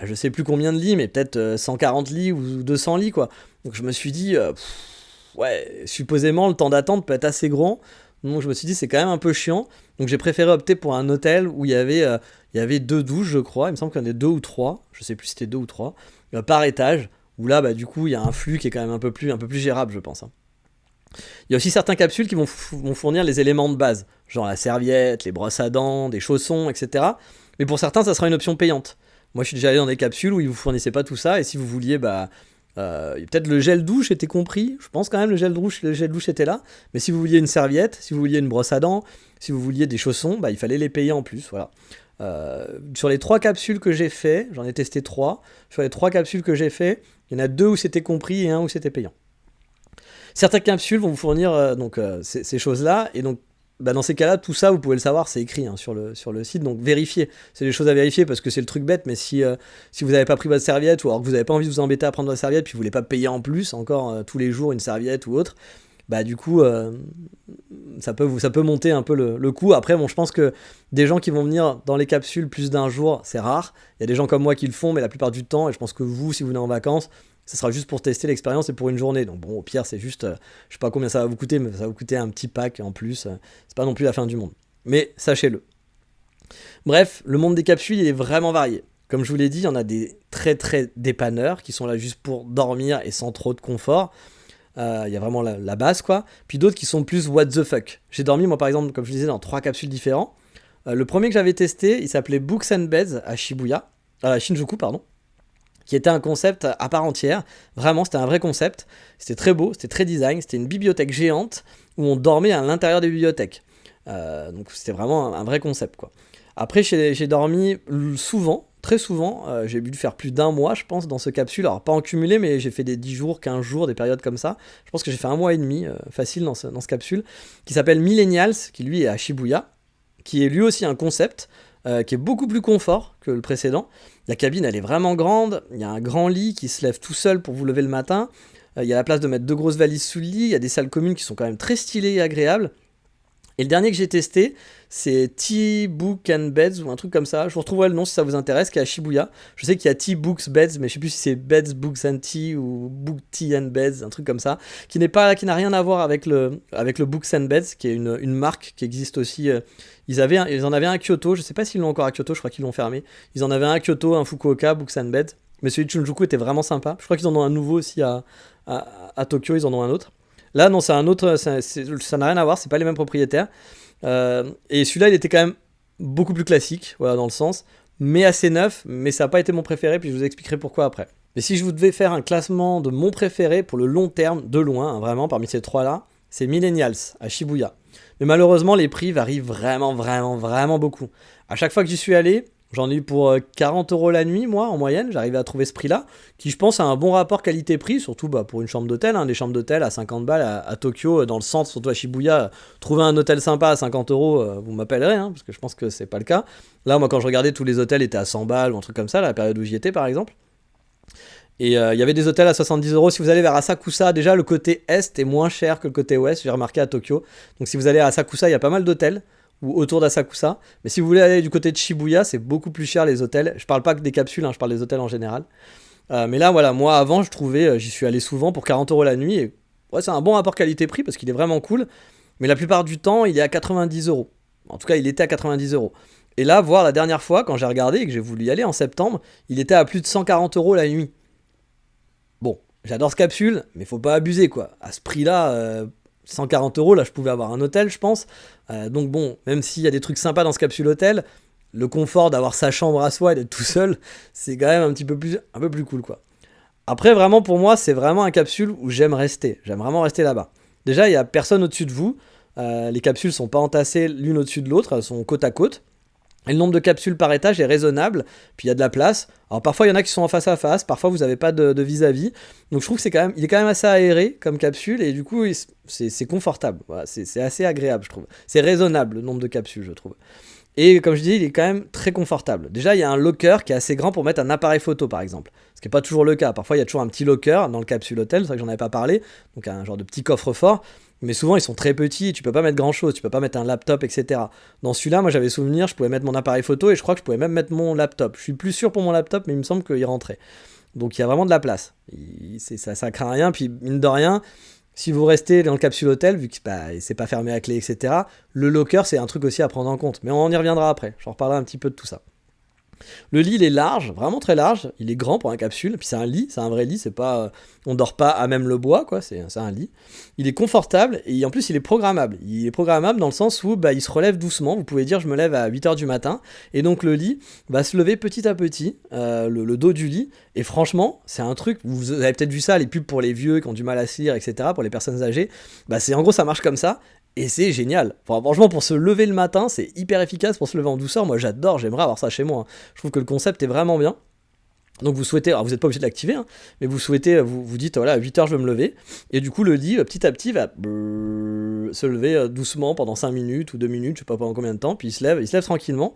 je sais plus combien de lits, mais peut-être 140 lits ou 200 lits, quoi. Donc je me suis dit, ouais, supposément le temps d'attente peut être assez grand. Donc je me suis dit c'est quand même un peu chiant. Donc j'ai préféré opter pour un hôtel où il y avait 2 douches, je crois. Il me semble qu'il y en avait 2 ou 3. Je sais plus si c'était 2 ou 3. Par étage. Où là, du coup, il y a un flux qui est quand même un peu plus gérable, je pense. Hein. Il y a aussi certains capsules qui vont fournir les éléments de base. Genre la serviette, les brosses à dents, des chaussons, etc. Mais pour certains, ça sera une option payante. Moi, je suis déjà allé dans des capsules où ils vous fournissaient pas tout ça. Et si vous vouliez, peut-être le gel douche était compris, je pense quand même le gel douche était là, mais si vous vouliez une serviette, si vous vouliez une brosse à dents, si vous vouliez des chaussons, il fallait les payer en plus, voilà. Sur les 3 capsules que j'ai fait, j'en ai testé 3, sur les 3 capsules que j'ai fait, il y en a 2 où c'était compris et 1 où c'était payant. Certaines capsules vont vous fournir ces choses-là, et donc dans ces cas-là, tout ça, vous pouvez le savoir, c'est écrit sur le site, donc vérifiez. C'est des choses à vérifier parce que c'est le truc bête, mais si vous n'avez pas pris votre serviette, ou alors que vous n'avez pas envie de vous embêter à prendre votre serviette, puis vous voulez pas payer en plus encore tous les jours une serviette ou autre, du coup, ça peut monter un peu le coût. Après, je pense que des gens qui vont venir dans les capsules plus d'un jour, c'est rare. Il y a des gens comme moi qui le font, mais la plupart du temps, et je pense que vous, si vous venez en vacances, ça sera juste pour tester l'expérience et pour une journée. Donc au pire, c'est juste, je sais pas combien ça va vous coûter, mais ça va vous coûter un petit pack en plus. C'est pas non plus la fin du monde. Mais sachez-le. Bref, le monde des capsules, il est vraiment varié. Comme je vous l'ai dit, il y en a des très très dépanneurs qui sont là juste pour dormir et sans trop de confort. Il y a vraiment la base, quoi. Puis d'autres qui sont plus what the fuck. J'ai dormi, moi par exemple, comme je disais, dans 3 capsules différents. Le premier que j'avais testé, il s'appelait Books and Beds à Shinjuku, qui était un concept à part entière. Vraiment, c'était un vrai concept. C'était très beau, c'était très design. C'était une bibliothèque géante où on dormait à l'intérieur des bibliothèques. Donc c'était vraiment un vrai concept, quoi. Après, j'ai dormi souvent, très souvent. J'ai dû faire plus d'1 mois, je pense, dans ce capsule. Alors, pas en cumulé, mais j'ai fait des 10 jours, 15 jours, des périodes comme ça. Je pense que j'ai fait 1 mois et demi, facile, dans ce capsule, qui s'appelle Millennials, qui lui est à Shibuya, qui est lui aussi un concept, qui est beaucoup plus confort que le précédent. La cabine, elle est vraiment grande. Il y a un grand lit qui se lève tout seul pour vous lever le matin. Il y a la place de mettre 2 grosses valises sous le lit. Il y a des salles communes qui sont quand même très stylées et agréables. Et le dernier que j'ai testé, c'est Tea Book and Beds ou un truc comme ça. Je vous retrouverai le nom si ça vous intéresse, qui est à Shibuya. Je sais qu'il y a Tea Books Beds, mais je sais plus si c'est Beds Books and Tea ou Book Tea and Beds, un truc comme ça, qui n'a rien à voir avec le Books and Beds, qui est une marque qui existe aussi. Ils en avaient un à Kyoto, je sais pas s'ils l'ont encore à Kyoto, je crois qu'ils l'ont fermé. Ils en avaient un à Kyoto, un Fukuoka, Books and Beds, mais celui de Shinjuku était vraiment sympa. Je crois qu'ils en ont un nouveau aussi à Tokyo, ils en ont un autre. Là, non, c'est un autre, ça n'a rien à voir, c'est pas les mêmes propriétaires. Et celui-là, il était quand même beaucoup plus classique, voilà, dans le sens, mais assez neuf, mais ça n'a pas été mon préféré, puis je vous expliquerai pourquoi après. Mais si je vous devais faire un classement de mon préféré pour le long terme, de loin, hein, vraiment, parmi ces 3-là, c'est Millennials, à Shibuya. Mais malheureusement, les prix varient vraiment, vraiment, vraiment beaucoup. À chaque fois que j'y suis allé, j'en ai eu pour 40 € la nuit, moi, en moyenne. J'arrivais à trouver ce prix-là, qui, je pense, a un bon rapport qualité-prix, surtout pour une chambre d'hôtel. Des chambres d'hôtel à 50 balles à Tokyo, dans le centre, surtout à Shibuya. Trouver un hôtel sympa à 50 €, vous m'appellerez, parce que je pense que c'est pas le cas. Là, moi, quand je regardais, tous les hôtels étaient à 100 balles ou un truc comme ça, la période où j'y étais, par exemple. Et il y avait des hôtels à 70 €. Si vous allez vers Asakusa, déjà, le côté est est moins cher que le côté ouest, j'ai remarqué à Tokyo. Donc, si vous allez à Asakusa, il y a pas mal d'hôtels ou autour d'Asakusa. Mais si vous voulez aller du côté de Shibuya, c'est beaucoup plus cher les hôtels. Je parle pas que des capsules, je parle des hôtels en général. Mais là, voilà, moi avant, je trouvais, j'y suis allé souvent pour 40 € la nuit. Et ouais, c'est un bon rapport qualité-prix parce qu'il est vraiment cool. Mais la plupart du temps, il est à 90 €. En tout cas, il était à 90 €. Et là, voir la dernière fois, quand j'ai regardé et que j'ai voulu y aller en septembre, il était à plus de 140 € la nuit. Bon, j'adore ce capsule, mais faut pas abuser, quoi. À ce prix-là, 140 €, là, je pouvais avoir un hôtel, je pense. Donc bon, même s'il y a des trucs sympas dans ce capsule hôtel, le confort d'avoir sa chambre à soi et d'être tout seul, c'est quand même un peu plus cool, quoi. Après, vraiment, pour moi, c'est vraiment un capsule où j'aime rester. J'aime vraiment rester là-bas. Déjà, il n'y a personne au-dessus de vous. Les capsules sont pas entassées l'une au-dessus de l'autre, elles sont côte à côte. Et le nombre de capsules par étage est raisonnable, puis il y a de la place. Alors parfois il y en a qui sont en face à face, parfois vous n'avez pas de vis-à-vis. Donc je trouve que il est quand même assez aéré comme capsule, et du coup c'est confortable. Voilà, c'est assez agréable, je trouve. C'est raisonnable le nombre de capsules, je trouve. Et comme je dis, il est quand même très confortable. Déjà, il y a un locker qui est assez grand pour mettre un appareil photo, par exemple. Ce qui n'est pas toujours le cas. Parfois, il y a toujours un petit locker dans le capsule hôtel, c'est vrai que j'en avais pas parlé. Donc un genre de petit coffre-fort. Mais souvent, ils sont très petits et tu peux pas mettre grand-chose. Tu peux pas mettre un laptop, etc. Dans celui-là, moi, j'avais souvenir, je pouvais mettre mon appareil photo et je crois que je pouvais même mettre mon laptop. Je suis plus sûr pour mon laptop, mais il me semble qu'il rentrait. Donc il y a vraiment de la place. Ça craint rien. Puis mine de rien, si vous restez dans le capsule hôtel, vu que c'est pas fermé à clé, etc., le locker, c'est un truc aussi à prendre en compte. Mais on y reviendra après. Je reparlerai un petit peu de tout ça. Le lit, il est large, vraiment très large. Il est grand pour un capsule. Puis c'est un lit, c'est un vrai lit. C'est pas, on dort pas à même le bois, quoi. C'est un lit. Il est confortable et en plus, il est programmable. Il est programmable dans le sens où il se relève doucement. Vous pouvez dire, je me lève à 8h du matin. Et donc, le lit va se lever petit à petit, le dos du lit. Et franchement, c'est un truc, vous avez peut-être vu ça, les pubs pour les vieux qui ont du mal à se lire, etc., pour les personnes âgées. En gros, ça marche comme ça. Et c'est génial. Enfin, franchement, pour se lever le matin, c'est hyper efficace pour se lever en douceur. Moi, j'adore, j'aimerais avoir ça chez moi. Je trouve que le concept est vraiment bien. Donc vous souhaitez, alors vous n'êtes pas obligé de l'activer, hein, mais vous souhaitez, vous dites, voilà, à 8h je vais me lever, et du coup le lit, petit à petit, va se lever doucement pendant 5 minutes ou 2 minutes, je sais pas pendant combien de temps, puis il se lève tranquillement,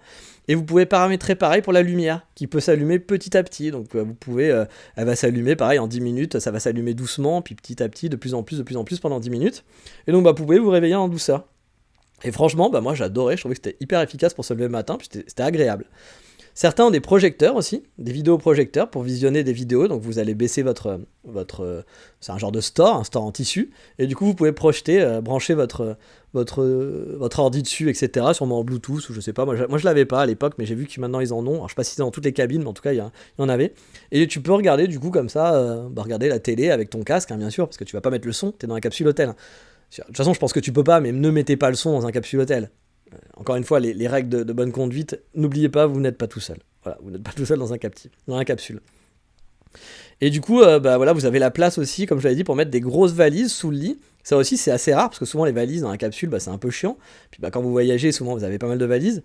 et vous pouvez paramétrer pareil pour la lumière, qui peut s'allumer petit à petit, donc vous pouvez, elle va s'allumer pareil en 10 minutes, ça va s'allumer doucement, puis petit à petit, de plus en plus pendant 10 minutes, et donc vous pouvez vous réveiller en douceur. Et franchement, moi j'adorais, je trouvais que c'était hyper efficace pour se lever le matin, puis c'était agréable. Certains ont des projecteurs aussi, des vidéoprojecteurs pour visionner des vidéos. Donc vous allez baisser votre c'est un genre de store, un store en tissu. Et du coup vous pouvez projeter, brancher votre ordi dessus, etc. Sûrement en Bluetooth ou je sais pas. Moi je l'avais pas à l'époque, mais j'ai vu que maintenant ils en ont. Alors je sais pas si c'est dans toutes les cabines, mais en tout cas il y en avait. Et tu peux regarder du coup comme ça, regarder la télé avec ton casque, hein, bien sûr, parce que tu vas pas mettre le son. T'es dans la capsule hôtel. Hein. De toute façon je pense que tu peux pas, mais ne mettez pas le son dans un capsule hôtel. Encore une fois, les règles de bonne conduite, n'oubliez pas, vous n'êtes pas tout seul. Voilà, vous n'êtes pas tout seul dans un capsule. Et du coup, voilà, vous avez la place aussi, comme je l'avais dit, pour mettre des grosses valises sous le lit. Ça aussi, c'est assez rare, parce que souvent les valises dans un capsule, c'est un peu chiant. Puis quand vous voyagez, souvent vous avez pas mal de valises.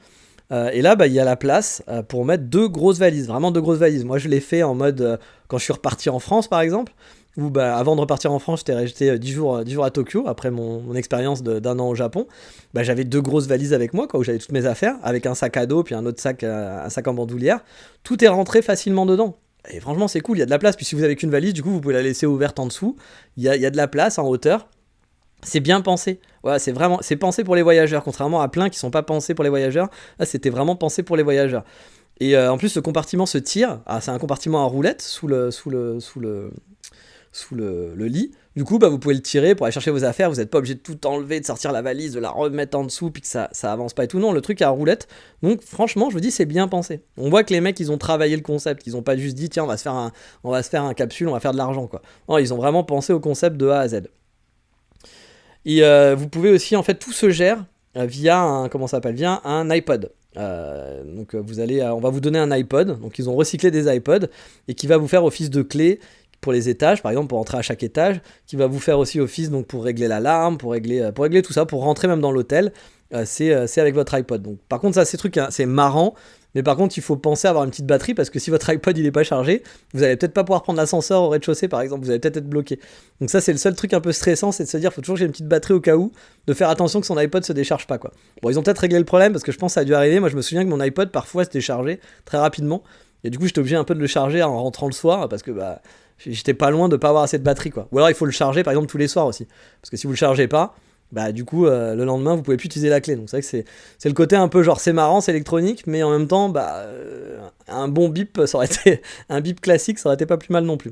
Et là, il y a la place pour mettre 2 grosses valises, vraiment 2 grosses valises. Moi, je l'ai fait en mode, quand je suis reparti en France, par exemple, où avant de repartir en France, j'étais resté 10 jours à Tokyo, après mon expérience d'un an au Japon. J'avais 2 grosses valises avec moi, où j'avais toutes mes affaires, avec un sac à dos, puis un autre sac, un sac en bandoulière. Tout est rentré facilement dedans. Et franchement, c'est cool, il y a de la place. Puis si vous avez qu'une valise, du coup, vous pouvez la laisser ouverte en dessous. Il y a de la place en hauteur. C'est bien pensé. Voilà, c'est pensé pour les voyageurs, contrairement à plein qui sont pas pensés pour les voyageurs. Là, c'était vraiment pensé pour les voyageurs. Et en plus, ce compartiment se tire. Ah, c'est un compartiment à roulette sous le lit. Du coup, vous pouvez le tirer pour aller chercher vos affaires. Vous n'êtes pas obligé de tout enlever, de sortir la valise, de la remettre en dessous, puis que ça avance pas et tout. Non, le truc est à roulette. Donc, franchement, je vous dis, c'est bien pensé. On voit que les mecs, ils ont travaillé le concept. Ils ont pas juste dit, tiens, on va se faire un capsule, on va faire de l'argent, quoi. Non, ils ont vraiment pensé au concept de A à Z. Et vous pouvez aussi, en fait, tout se gère via un iPod. Donc on va vous donner un iPod. Donc ils ont recyclé des iPods et qui va vous faire office de clé pour les étages, par exemple pour entrer à chaque étage, qui va vous faire aussi office donc pour régler l'alarme, pour régler tout ça, pour rentrer même dans l'hôtel. C'est avec votre iPod. Donc par contre ça c'est marrant. Mais par contre, il faut penser à avoir une petite batterie parce que si votre iPod il est pas chargé, vous allez peut-être pas pouvoir prendre l'ascenseur au rez-de-chaussée par exemple, vous allez peut-être être bloqué. Donc ça c'est le seul truc un peu stressant, c'est de se dire faut toujours que j'ai une petite batterie au cas où, de faire attention que son iPod se décharge pas quoi. Bon, ils ont peut-être réglé le problème parce que je pense que ça a dû arriver. Moi je me souviens que mon iPod parfois se déchargeait très rapidement et du coup j'étais obligé un peu de le charger en rentrant le soir parce que j'étais pas loin de pas avoir assez de batterie quoi. Ou alors il faut le charger par exemple tous les soirs aussi parce que si vous le chargez pas, du coup le lendemain vous pouvez plus utiliser la clé. Donc c'est vrai que c'est le côté un peu genre c'est marrant, c'est électronique, mais en même temps un bon bip, ça aurait été un bip classique, ça aurait été pas plus mal non plus.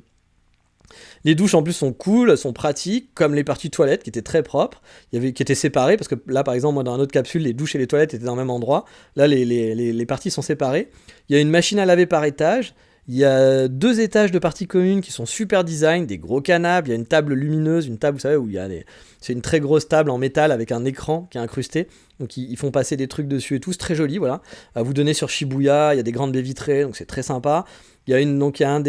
Les douches en plus sont cool, sont pratiques, comme les parties toilettes qui étaient très propres, qui étaient séparées, parce que là par exemple moi dans une autre capsule les douches et les toilettes étaient dans le même endroit, là les parties sont séparées. Il y a une machine à laver par étage, Il y a 2 étages de parties communes qui sont super design, des gros canapes, il y a une table lumineuse, une table, vous savez, où il y a c'est une très grosse table en métal avec un écran qui est incrusté. Donc ils font passer des trucs dessus et tout, c'est très joli, voilà. Vous donnez sur Shibuya, il y a des grandes baies vitrées, donc c'est très sympa. Donc il y a un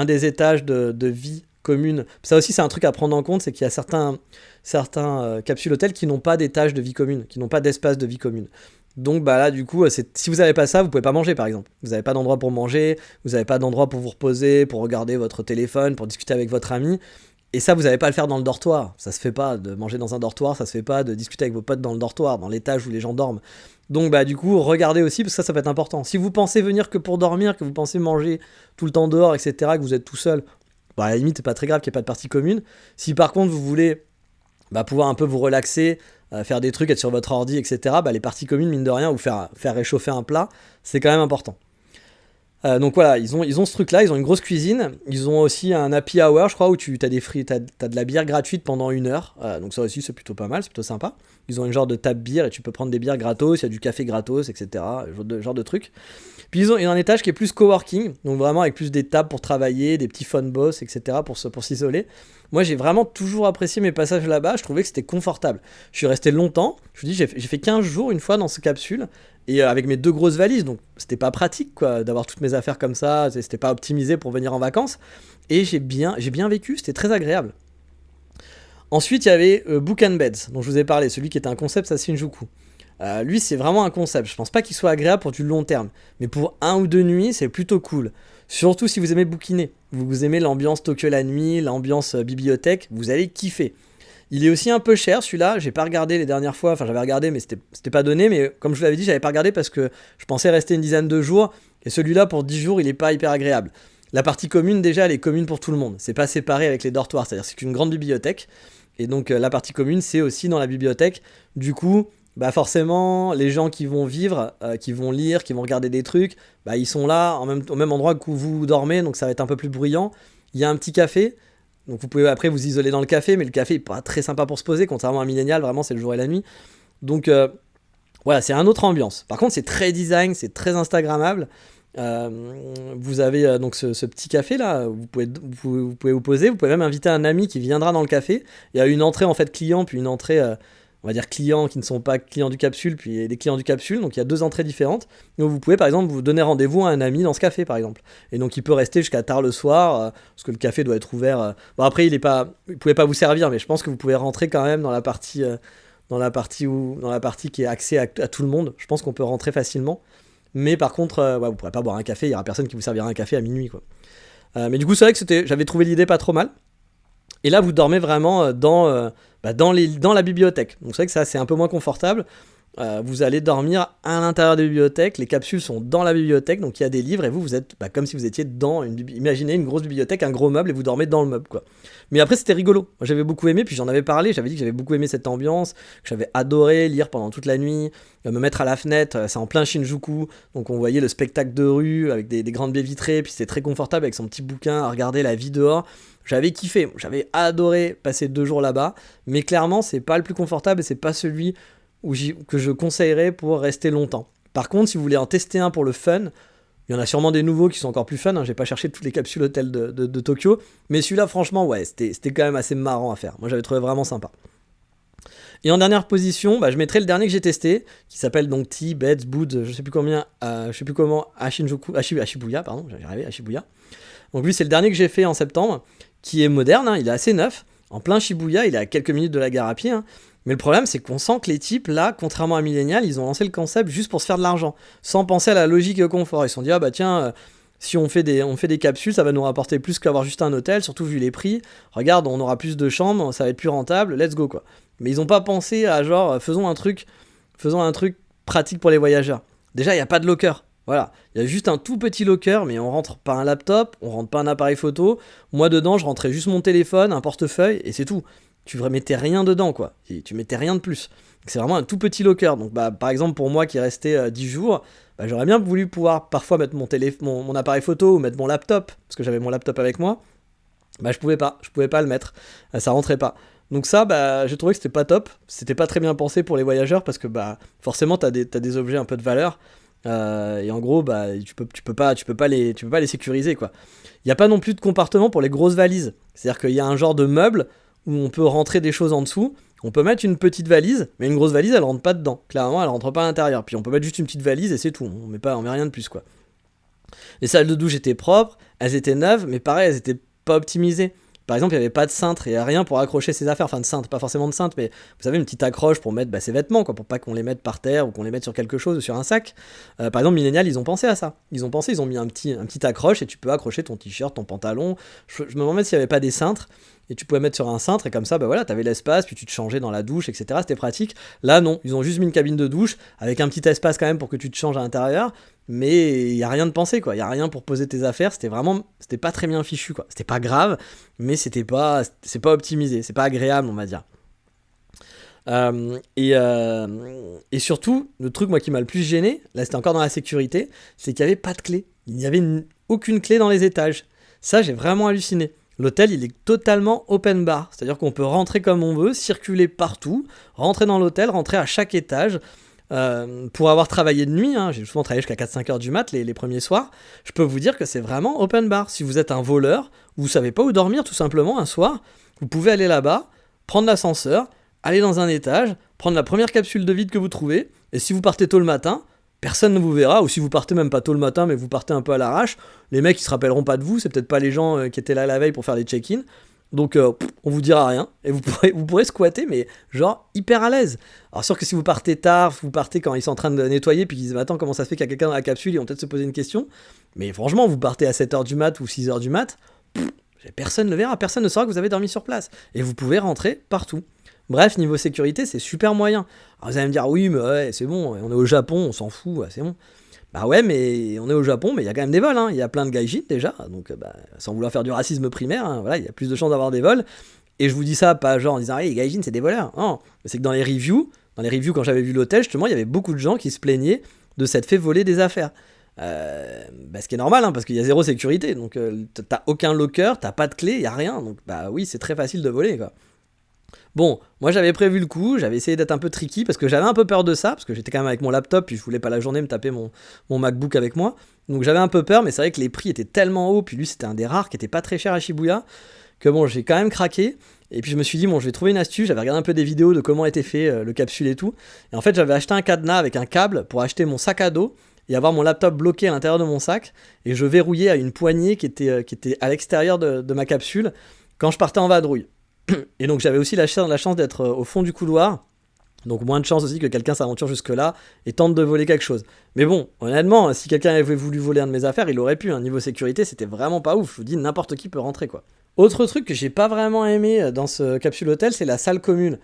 des étages de vie commune. Ça aussi, c'est un truc à prendre en compte, c'est qu'il y a certains capsules hôtels qui n'ont pas d'étage de vie commune, qui n'ont pas d'espace de vie commune. Donc bah là du coup si vous n'avez pas ça, vous pouvez pas manger par exemple. Vous n'avez pas d'endroit pour manger, vous n'avez pas d'endroit pour vous reposer, pour regarder votre téléphone, pour discuter avec votre ami. Et ça, vous n'allez pas le faire dans le dortoir. Ça se fait pas de manger dans un dortoir, ça se fait pas de discuter avec vos potes dans le dortoir, dans l'étage où les gens dorment. Donc bah du coup, regardez aussi, parce que ça peut être important. Si vous pensez venir que pour dormir, que vous pensez manger tout le temps dehors, etc., que vous êtes tout seul, bah à la limite, c'est pas très grave qu'il n'y ait pas de partie commune. Si par contre vous voulez pouvoir un peu vous relaxer, faire des trucs, être sur votre ordi, etc., les parties communes, mine de rien, ou faire réchauffer un plat, c'est quand même important. Donc voilà, ils ont ce truc-là, ils ont une grosse cuisine, ils ont aussi un happy hour, je crois, où t'as de la bière gratuite pendant 1 heure, donc ça aussi c'est plutôt pas mal, c'est plutôt sympa. Ils ont une genre de table bière et tu peux prendre des bières gratos, il y a du café gratos, etc., genre de trucs. Puis ils ont un étage qui est plus coworking, donc vraiment avec plus des tables pour travailler, des petits phone boss, etc., pour s'isoler. Moi j'ai vraiment toujours apprécié mes passages là-bas, je trouvais que c'était confortable. Je suis resté longtemps, je vous dis j'ai fait 15 jours une fois dans ce capsule, et avec mes 2 grosses valises, donc c'était pas pratique quoi, d'avoir toutes mes affaires comme ça, c'était pas optimisé pour venir en vacances, et j'ai bien vécu, c'était très agréable. Ensuite il y avait Book and Beds, dont je vous ai parlé, celui qui était un concept à Shinjuku. Lui c'est vraiment un concept, je pense pas qu'il soit agréable pour du long terme, mais pour 1 ou 2 nuits c'est plutôt cool. Surtout si vous aimez bouquiner, vous aimez l'ambiance Tokyo la nuit, l'ambiance bibliothèque, vous allez kiffer. Il est aussi un peu cher celui-là, j'ai pas regardé les dernières fois, enfin j'avais regardé mais c'était pas donné, mais comme je vous l'avais dit j'avais pas regardé parce que je pensais rester une dizaine de jours, et celui-là pour 10 jours il est pas hyper agréable. La partie commune déjà elle est commune pour tout le monde, c'est pas séparé avec les dortoirs, c'est-à-dire c'est une grande bibliothèque, et donc la partie commune c'est aussi dans la bibliothèque, du coup forcément les gens qui vont vivre, qui vont lire, qui vont regarder des trucs, ils sont là au même endroit que vous dormez, donc ça va être un peu plus bruyant. Il y a un petit café, donc vous pouvez après vous isoler dans le café, mais le café est pas très sympa pour se poser, contrairement à Millennial, vraiment c'est le jour et la nuit. Donc voilà, c'est une autre ambiance. Par contre c'est très design, c'est très instagrammable. Vous avez donc ce petit café là, vous pouvez vous poser, vous pouvez même inviter un ami qui viendra dans le café. Il y a une entrée en fait client, puis une entrée on va dire clients qui ne sont pas clients du capsule, puis des clients du capsule, donc il y a 2 entrées différentes. Donc vous pouvez par exemple vous donner rendez-vous à un ami dans ce café par exemple. Et donc il peut rester jusqu'à tard le soir, parce que le café doit être ouvert. Bon après il pouvait pas vous servir, mais je pense que vous pouvez rentrer quand même dans la partie qui est accès à tout le monde. Je pense qu'on peut rentrer facilement. Mais par contre, vous pourrez pas boire un café, il y aura personne qui vous servira un café à minuit quoi. Mais du coup c'est vrai que j'avais trouvé l'idée pas trop mal. Et là, vous dormez vraiment dans la bibliothèque. Donc c'est vrai que ça, c'est un peu moins confortable. Vous allez dormir à l'intérieur des bibliothèques. Les capsules sont dans la bibliothèque, donc il y a des livres et vous êtes comme si vous étiez dans imaginez une grosse bibliothèque, un gros meuble et vous dormez dans le meuble quoi. Mais après c'était rigolo. Moi j'avais beaucoup aimé, puis j'en avais parlé. J'avais dit que j'avais beaucoup aimé cette ambiance, que j'avais adoré lire pendant toute la nuit, me mettre à la fenêtre. C'est en plein Shinjuku, donc on voyait le spectacle de rue avec des grandes baies vitrées, puis c'était très confortable avec son petit bouquin à regarder la vie dehors. J'avais kiffé, j'avais adoré passer 2 jours là-bas, mais clairement c'est pas le plus confortable et c'est pas celui que je conseillerais pour rester longtemps. Par contre, si vous voulez en tester un pour le fun, il y en a sûrement des nouveaux qui sont encore plus fun, j'ai pas cherché toutes les capsules hôtels de Tokyo, mais celui-là franchement ouais, c'était quand même assez marrant à faire, moi j'avais trouvé vraiment sympa. Et en dernière position, je mettrai le dernier que j'ai testé, qui s'appelle donc Tea, Beds, Boots, je sais plus comment, à Shinjuku, à Shibuya, pardon, j'y arrivé, à Shibuya. Donc lui c'est le dernier que j'ai fait en septembre, qui est moderne, il est assez neuf, en plein Shibuya, il est à quelques minutes de la gare à pied, mais le problème c'est qu'on sent que les types là, contrairement à Millennial, ils ont lancé le concept juste pour se faire de l'argent, sans penser à la logique et au confort. Ils se sont dit tiens, si on fait des capsules, ça va nous rapporter plus qu'avoir juste un hôtel, surtout vu les prix, regarde on aura plus de chambres, ça va être plus rentable, let's go quoi. Mais ils ont pas pensé à faisons un truc pratique pour les voyageurs. Déjà il n'y a pas de locker. Voilà, il y a juste un tout petit locker, mais on rentre pas un laptop, on rentre pas un appareil photo. Moi dedans, je rentrais juste mon téléphone, un portefeuille, et c'est tout. Tu mettais rien dedans, quoi. Et tu mettais rien de plus. C'est vraiment un tout petit locker. Donc, par exemple, pour moi qui est resté 10 jours, j'aurais bien voulu pouvoir parfois mettre mon appareil photo ou mettre mon laptop, parce que j'avais mon laptop avec moi. Je pouvais pas le mettre. Ça rentrait pas. Donc ça, j'ai trouvé que c'était pas top. C'était pas très bien pensé pour les voyageurs, parce que forcément, t'as des objets un peu de valeur. Et en gros, bah, tu peux pas les sécuriser, quoi. Il n'y a pas non plus de compartiment pour les grosses valises. C'est-à-dire qu'il y a un genre de meuble où on peut rentrer des choses en dessous. On peut mettre une petite valise, mais une grosse valise, elle rentre pas dedans. Clairement, elle rentre pas à l'intérieur. Puis on peut mettre juste une petite valise et c'est tout. On met rien de plus, quoi. Les salles de douche étaient propres, elles étaient neuves, mais pareil, elles étaient pas optimisées. Par exemple, il n'y avait pas de cintre, il n'y a rien pour accrocher ses affaires. Enfin, de cintre, pas forcément de cintre, mais vous savez, une petite accroche pour mettre ses vêtements, quoi, pour pas qu'on les mette par terre ou qu'on les mette sur quelque chose ou sur un sac. Par exemple, Millennial, ils ont pensé à ça. Ils ont mis un petit accroche et tu peux accrocher ton t-shirt, ton pantalon. Je me demandais s'il n'y avait pas des cintres. Et tu pouvais mettre sur un cintre et comme ça, bah voilà, t'avais l'espace, puis tu te changeais dans la douche, etc. C'était pratique. Là, non, ils ont juste mis une cabine de douche avec un petit espace quand même pour que tu te changes à l'intérieur. Mais il y a rien de pensé, quoi. Il y a rien pour poser tes affaires. C'était pas très bien fichu, quoi. C'était pas grave, mais c'est pas optimisé. C'est pas agréable, on va dire. Et surtout, le truc moi qui m'a le plus gêné, là c'était encore dans la sécurité, c'est qu'il n'y avait pas de clé. Il n'y avait aucune clé dans les étages. Ça, j'ai vraiment halluciné. L'hôtel, il est totalement open bar, c'est-à-dire qu'on peut rentrer comme on veut, circuler partout, rentrer dans l'hôtel, rentrer à chaque étage. Pour avoir travaillé de nuit, hein, j'ai souvent travaillé jusqu'à 4-5 heures du mat les premiers soirs, je peux vous dire que c'est vraiment open bar. Si vous êtes un voleur, vous savez pas où dormir tout simplement un soir, vous pouvez aller là-bas, prendre l'ascenseur, aller dans un étage, prendre la première capsule de vide que vous trouvez, et si vous partez tôt le matin, personne ne vous verra, ou si vous partez même pas tôt le matin, mais vous partez un peu à l'arrache, les mecs ils se rappelleront pas de vous, c'est peut-être pas les gens qui étaient là la veille pour faire les check-in, donc on vous dira rien, et vous pourrez squatter, mais genre hyper à l'aise. Alors sûr que si vous partez tard, vous partez quand ils sont en train de nettoyer, puis qu'ils disent attends comment ça se fait qu'il y a quelqu'un dans la capsule, ils vont peut-être se poser une question, mais franchement vous partez à 7h du mat ou 6h du mat, personne ne verra, personne ne saura que vous avez dormi sur place, et vous pouvez rentrer partout. Bref, niveau sécurité, c'est super moyen. Alors vous allez me dire, oui, mais ouais, c'est bon, on est au Japon, on s'en fout, ouais, c'est bon. Bah ouais, mais on est au Japon, mais il y a quand même des vols, hein. Il y a plein de gaijin déjà, donc sans vouloir faire du racisme primaire, hein, voilà, il y a plus de chances d'avoir des vols. Et je vous dis ça pas genre en disant, hey, les gaijin c'est des voleurs. Non, mais c'est que dans les reviews quand j'avais vu l'hôtel, justement, il y avait beaucoup de gens qui se plaignaient de s'être fait voler des affaires. Ce qui est normal, hein, parce qu'il y a zéro sécurité, donc t'as aucun locker, t'as pas de clé, y a rien, donc bah oui, c'est très facile de voler, quoi. Bon, moi j'avais prévu le coup, j'avais essayé d'être un peu tricky parce que j'avais un peu peur de ça, parce que j'étais quand même avec mon laptop, puis je voulais pas la journée me taper mon MacBook avec moi. Donc j'avais un peu peur, mais c'est vrai que les prix étaient tellement hauts, puis lui c'était un des rares qui était pas très cher à Shibuya, que bon, j'ai quand même craqué. Et puis je me suis dit, bon, je vais trouver une astuce, j'avais regardé un peu des vidéos de comment était fait le capsule et tout. Et en fait, j'avais acheté un cadenas avec un câble pour acheter mon sac à dos et avoir mon laptop bloqué à l'intérieur de mon sac. Et je verrouillais à une poignée qui était à l'extérieur de ma capsule quand je partais en vadrouille. Et donc j'avais aussi la chance d'être au fond du couloir, donc moins de chance aussi que quelqu'un s'aventure jusque là et tente de voler quelque chose. Mais bon, honnêtement, si quelqu'un avait voulu voler un de mes affaires, il aurait pu, hein. Niveau sécurité, c'était vraiment pas ouf, je vous dis, n'importe qui peut rentrer, quoi. Autre truc que j'ai pas vraiment aimé dans ce capsule hôtel, c'est la salle commune,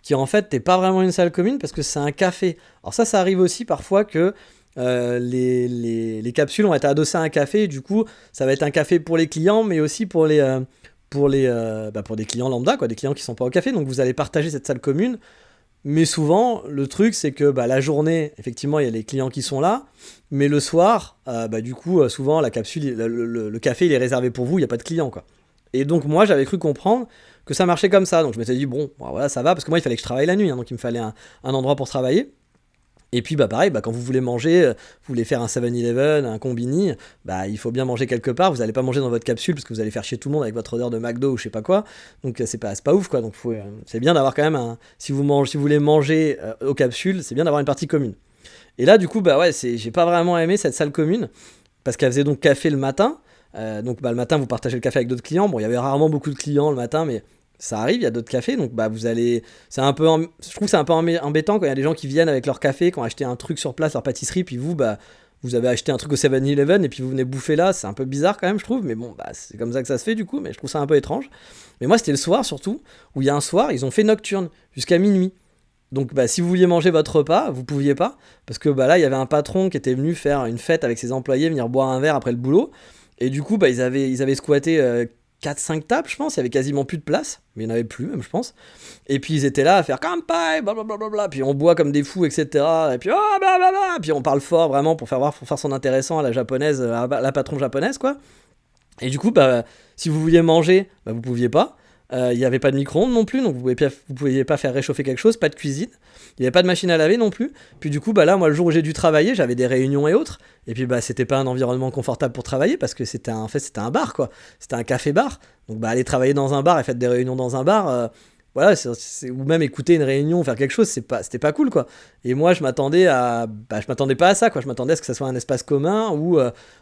qui en fait n'est pas vraiment une salle commune parce que c'est un café. Alors ça arrive aussi parfois que les capsules ont été adossées à un café, et du coup ça va être un café pour les clients, mais aussi pour des clients lambda, quoi, des clients qui sont pas au café, donc vous allez partager cette salle commune. Mais souvent, le truc, c'est que la journée, effectivement, il y a les clients qui sont là, mais le soir, souvent, la capsule, le café, il est réservé pour vous, il n'y a pas de clients, quoi. Et donc, moi, j'avais cru comprendre que ça marchait comme ça, donc je m'étais dit, bon, voilà, ça va, parce que moi, il fallait que je travaille la nuit, hein, donc il me fallait un endroit pour travailler. Et puis pareil, quand vous voulez manger, vous voulez faire un 7-Eleven, un combini, il faut bien manger quelque part, vous n'allez pas manger dans votre capsule parce que vous allez faire chier tout le monde avec votre odeur de McDo ou je sais pas quoi, donc c'est pas ouf, quoi. Donc c'est bien d'avoir quand même si vous voulez manger aux capsules, c'est bien d'avoir une partie commune. Et là du coup j'ai pas vraiment aimé cette salle commune parce qu'elle faisait donc café le matin, le matin vous partagez le café avec d'autres clients, bon il y avait rarement beaucoup de clients le matin, mais ça arrive, il y a d'autres cafés, donc vous allez... je trouve que c'est un peu embêtant quand il y a des gens qui viennent avec leur café, qui ont acheté un truc sur place, leur pâtisserie, puis vous avez acheté un truc au 7-Eleven, et puis vous venez bouffer là, c'est un peu bizarre quand même, je trouve, mais bon, c'est comme ça que ça se fait du coup, mais je trouve ça un peu étrange. Mais moi, c'était le soir surtout, où il y a un soir, ils ont fait nocturne, jusqu'à minuit. Donc si vous vouliez manger votre repas, vous pouviez pas, parce que là, il y avait un patron qui était venu faire une fête avec ses employés, venir boire un verre après le boulot, et du coup, ils avaient squatté 4-5 tables, je pense, il y avait quasiment plus de place, mais il n'y en avait plus même, je pense. Et puis ils étaient là à faire Kampai, blablabla, puis on boit comme des fous, etc. Et puis blablabla, puis on parle fort vraiment pour faire son intéressant à la japonaise, à la patronne japonaise, quoi. Et du coup, si vous vouliez manger, vous pouviez pas. Il n'y avait pas de micro-ondes non plus, donc vous pouviez pas faire réchauffer quelque chose, pas de cuisine. Il n'y avait pas de machine à laver non plus. Puis du coup, bah là, moi, le jour où j'ai dû travailler, j'avais des réunions et autres. Et puis, bah, c'était pas un environnement confortable pour travailler parce que en fait, c'était un bar, quoi. C'était un café-bar. Donc, bah, aller travailler dans un bar et faire des réunions dans un bar, voilà, ou même écouter une réunion, faire quelque chose, c'était pas cool, quoi. Et moi, je m'attendais pas à ça, quoi. Je m'attendais à ce que ça soit un espace commun où,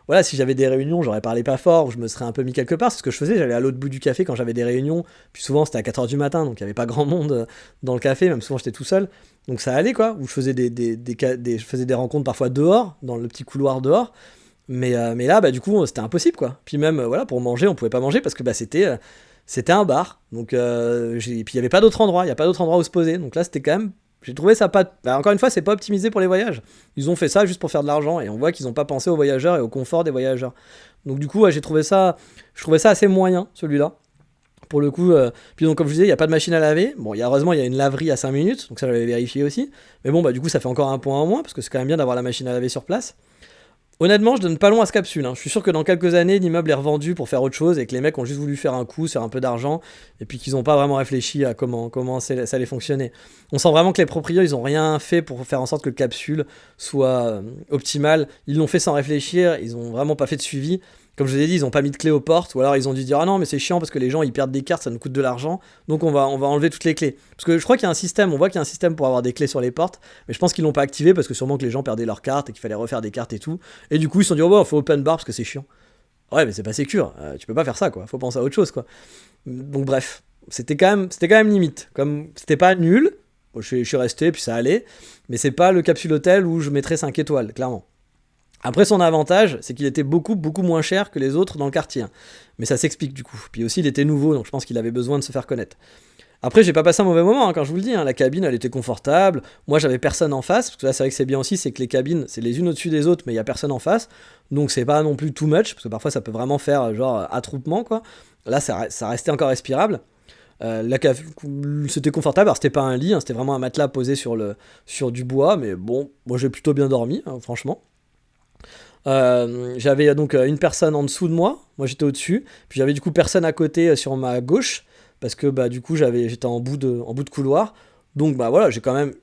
voilà, si j'avais des réunions, j'aurais parlé pas fort, ou je me serais un peu mis quelque part. C'est ce que je faisais, j'allais à l'autre bout du café quand j'avais des réunions. Puis souvent, c'était à 4h du matin, donc il y avait pas grand monde dans le café, même souvent j'étais tout seul. Donc ça allait, quoi. Où je faisais je faisais des rencontres parfois dehors, dans le petit couloir dehors. Mais là, bah, du coup, c'était impossible, quoi. Puis même, voilà, pour manger, on pouvait pas manger parce que bah, c'était un bar. Donc, puis il n'y avait pas d'autre endroit. Il n'y a pas d'autre endroit où se poser. Donc là, c'était quand même. J'ai trouvé ça pas. Bah, encore une fois, c'est pas optimisé pour les voyages. Ils ont fait ça juste pour faire de l'argent. Et on voit qu'ils n'ont pas pensé aux voyageurs et au confort des voyageurs. Donc, du coup, ouais, je trouvais ça assez moyen, celui-là. Pour le coup, puis donc comme je vous disais, il n'y a pas de machine à laver. Bon, heureusement, il y a une laverie à 5 minutes. Donc ça, j'avais vérifié aussi. Mais bon, bah du coup, ça fait encore un point en moins. Parce que c'est quand même bien d'avoir la machine à laver sur place. Honnêtement, je donne pas long à ce capsule. Hein. Je suis sûr que dans quelques années, l'immeuble est revendu pour faire autre chose et que les mecs ont juste voulu faire un coup, faire un peu d'argent, et puis qu'ils n'ont pas vraiment réfléchi à comment ça allait fonctionner. On sent vraiment que les propriétaires, ils ont rien fait pour faire en sorte que le capsule soit optimal. Ils l'ont fait sans réfléchir, ils ont vraiment pas fait de suivi. Comme je vous ai dit, ils ont pas mis de clé aux portes, ou alors ils ont dû dire ah non mais c'est chiant parce que les gens ils perdent des cartes, ça nous coûte de l'argent, donc on va enlever toutes les clés. Parce que je crois qu'il y a un système, on voit qu'il y a un système pour avoir des clés sur les portes, mais je pense qu'ils l'ont pas activé parce que sûrement que les gens perdaient leurs cartes et qu'il fallait refaire des cartes et tout. Et du coup ils se sont dit oh bah faut open bar parce que c'est chiant. Ouais mais c'est pas sécure, tu peux pas faire ça quoi, faut penser à autre chose quoi. Donc bref, c'était quand même limite, comme c'était pas nul, bon, je suis resté puis ça allait, mais c'est pas le capsule hôtel où je mettrais 5 étoiles, clairement. Après, son avantage, c'est qu'il était beaucoup, beaucoup moins cher que les autres dans le quartier. Mais ça s'explique du coup. Puis aussi, il était nouveau, donc je pense qu'il avait besoin de se faire connaître. Après, j'ai pas passé un mauvais moment, quand je vous le dis. La cabine, elle était confortable. Moi, j'avais personne en face. Parce que là, c'est vrai que c'est bien aussi, c'est que les cabines, c'est les unes au-dessus des autres, mais il y a personne en face. Donc, c'est pas non plus too much. Parce que parfois, ça peut vraiment faire genre attroupement, quoi. Là, ça restait encore respirable. C'était confortable. Alors, c'était pas un lit, c'était vraiment un matelas posé sur du bois. Mais bon, moi, j'ai plutôt bien dormi, franchement. J'avais donc une personne en dessous de moi j'étais au-dessus, puis j'avais du coup personne à côté sur ma gauche, parce que bah du coup j'étais en bout de couloir, donc bah voilà,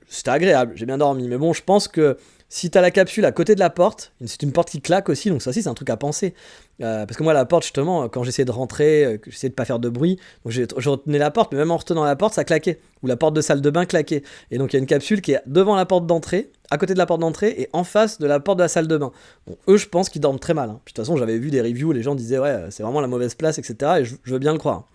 c'était agréable, j'ai bien dormi, mais bon je pense que si t'as la capsule à côté de la porte, c'est une porte qui claque aussi, donc ça aussi c'est un truc à penser, parce que moi la porte justement, quand j'essayais de rentrer, que j'essayais de pas faire de bruit, donc je retenais la porte, mais même en retenant la porte ça claquait, ou la porte de salle de bain claquait, et donc il y a une capsule qui est devant la porte d'entrée, à côté de la porte d'entrée et en face de la porte de la salle de bain. Bon, eux, je pense qu'ils dorment très mal. Puis de toute façon, j'avais vu des reviews où les gens disaient ouais, c'est vraiment la mauvaise place, etc. Et je veux bien le croire.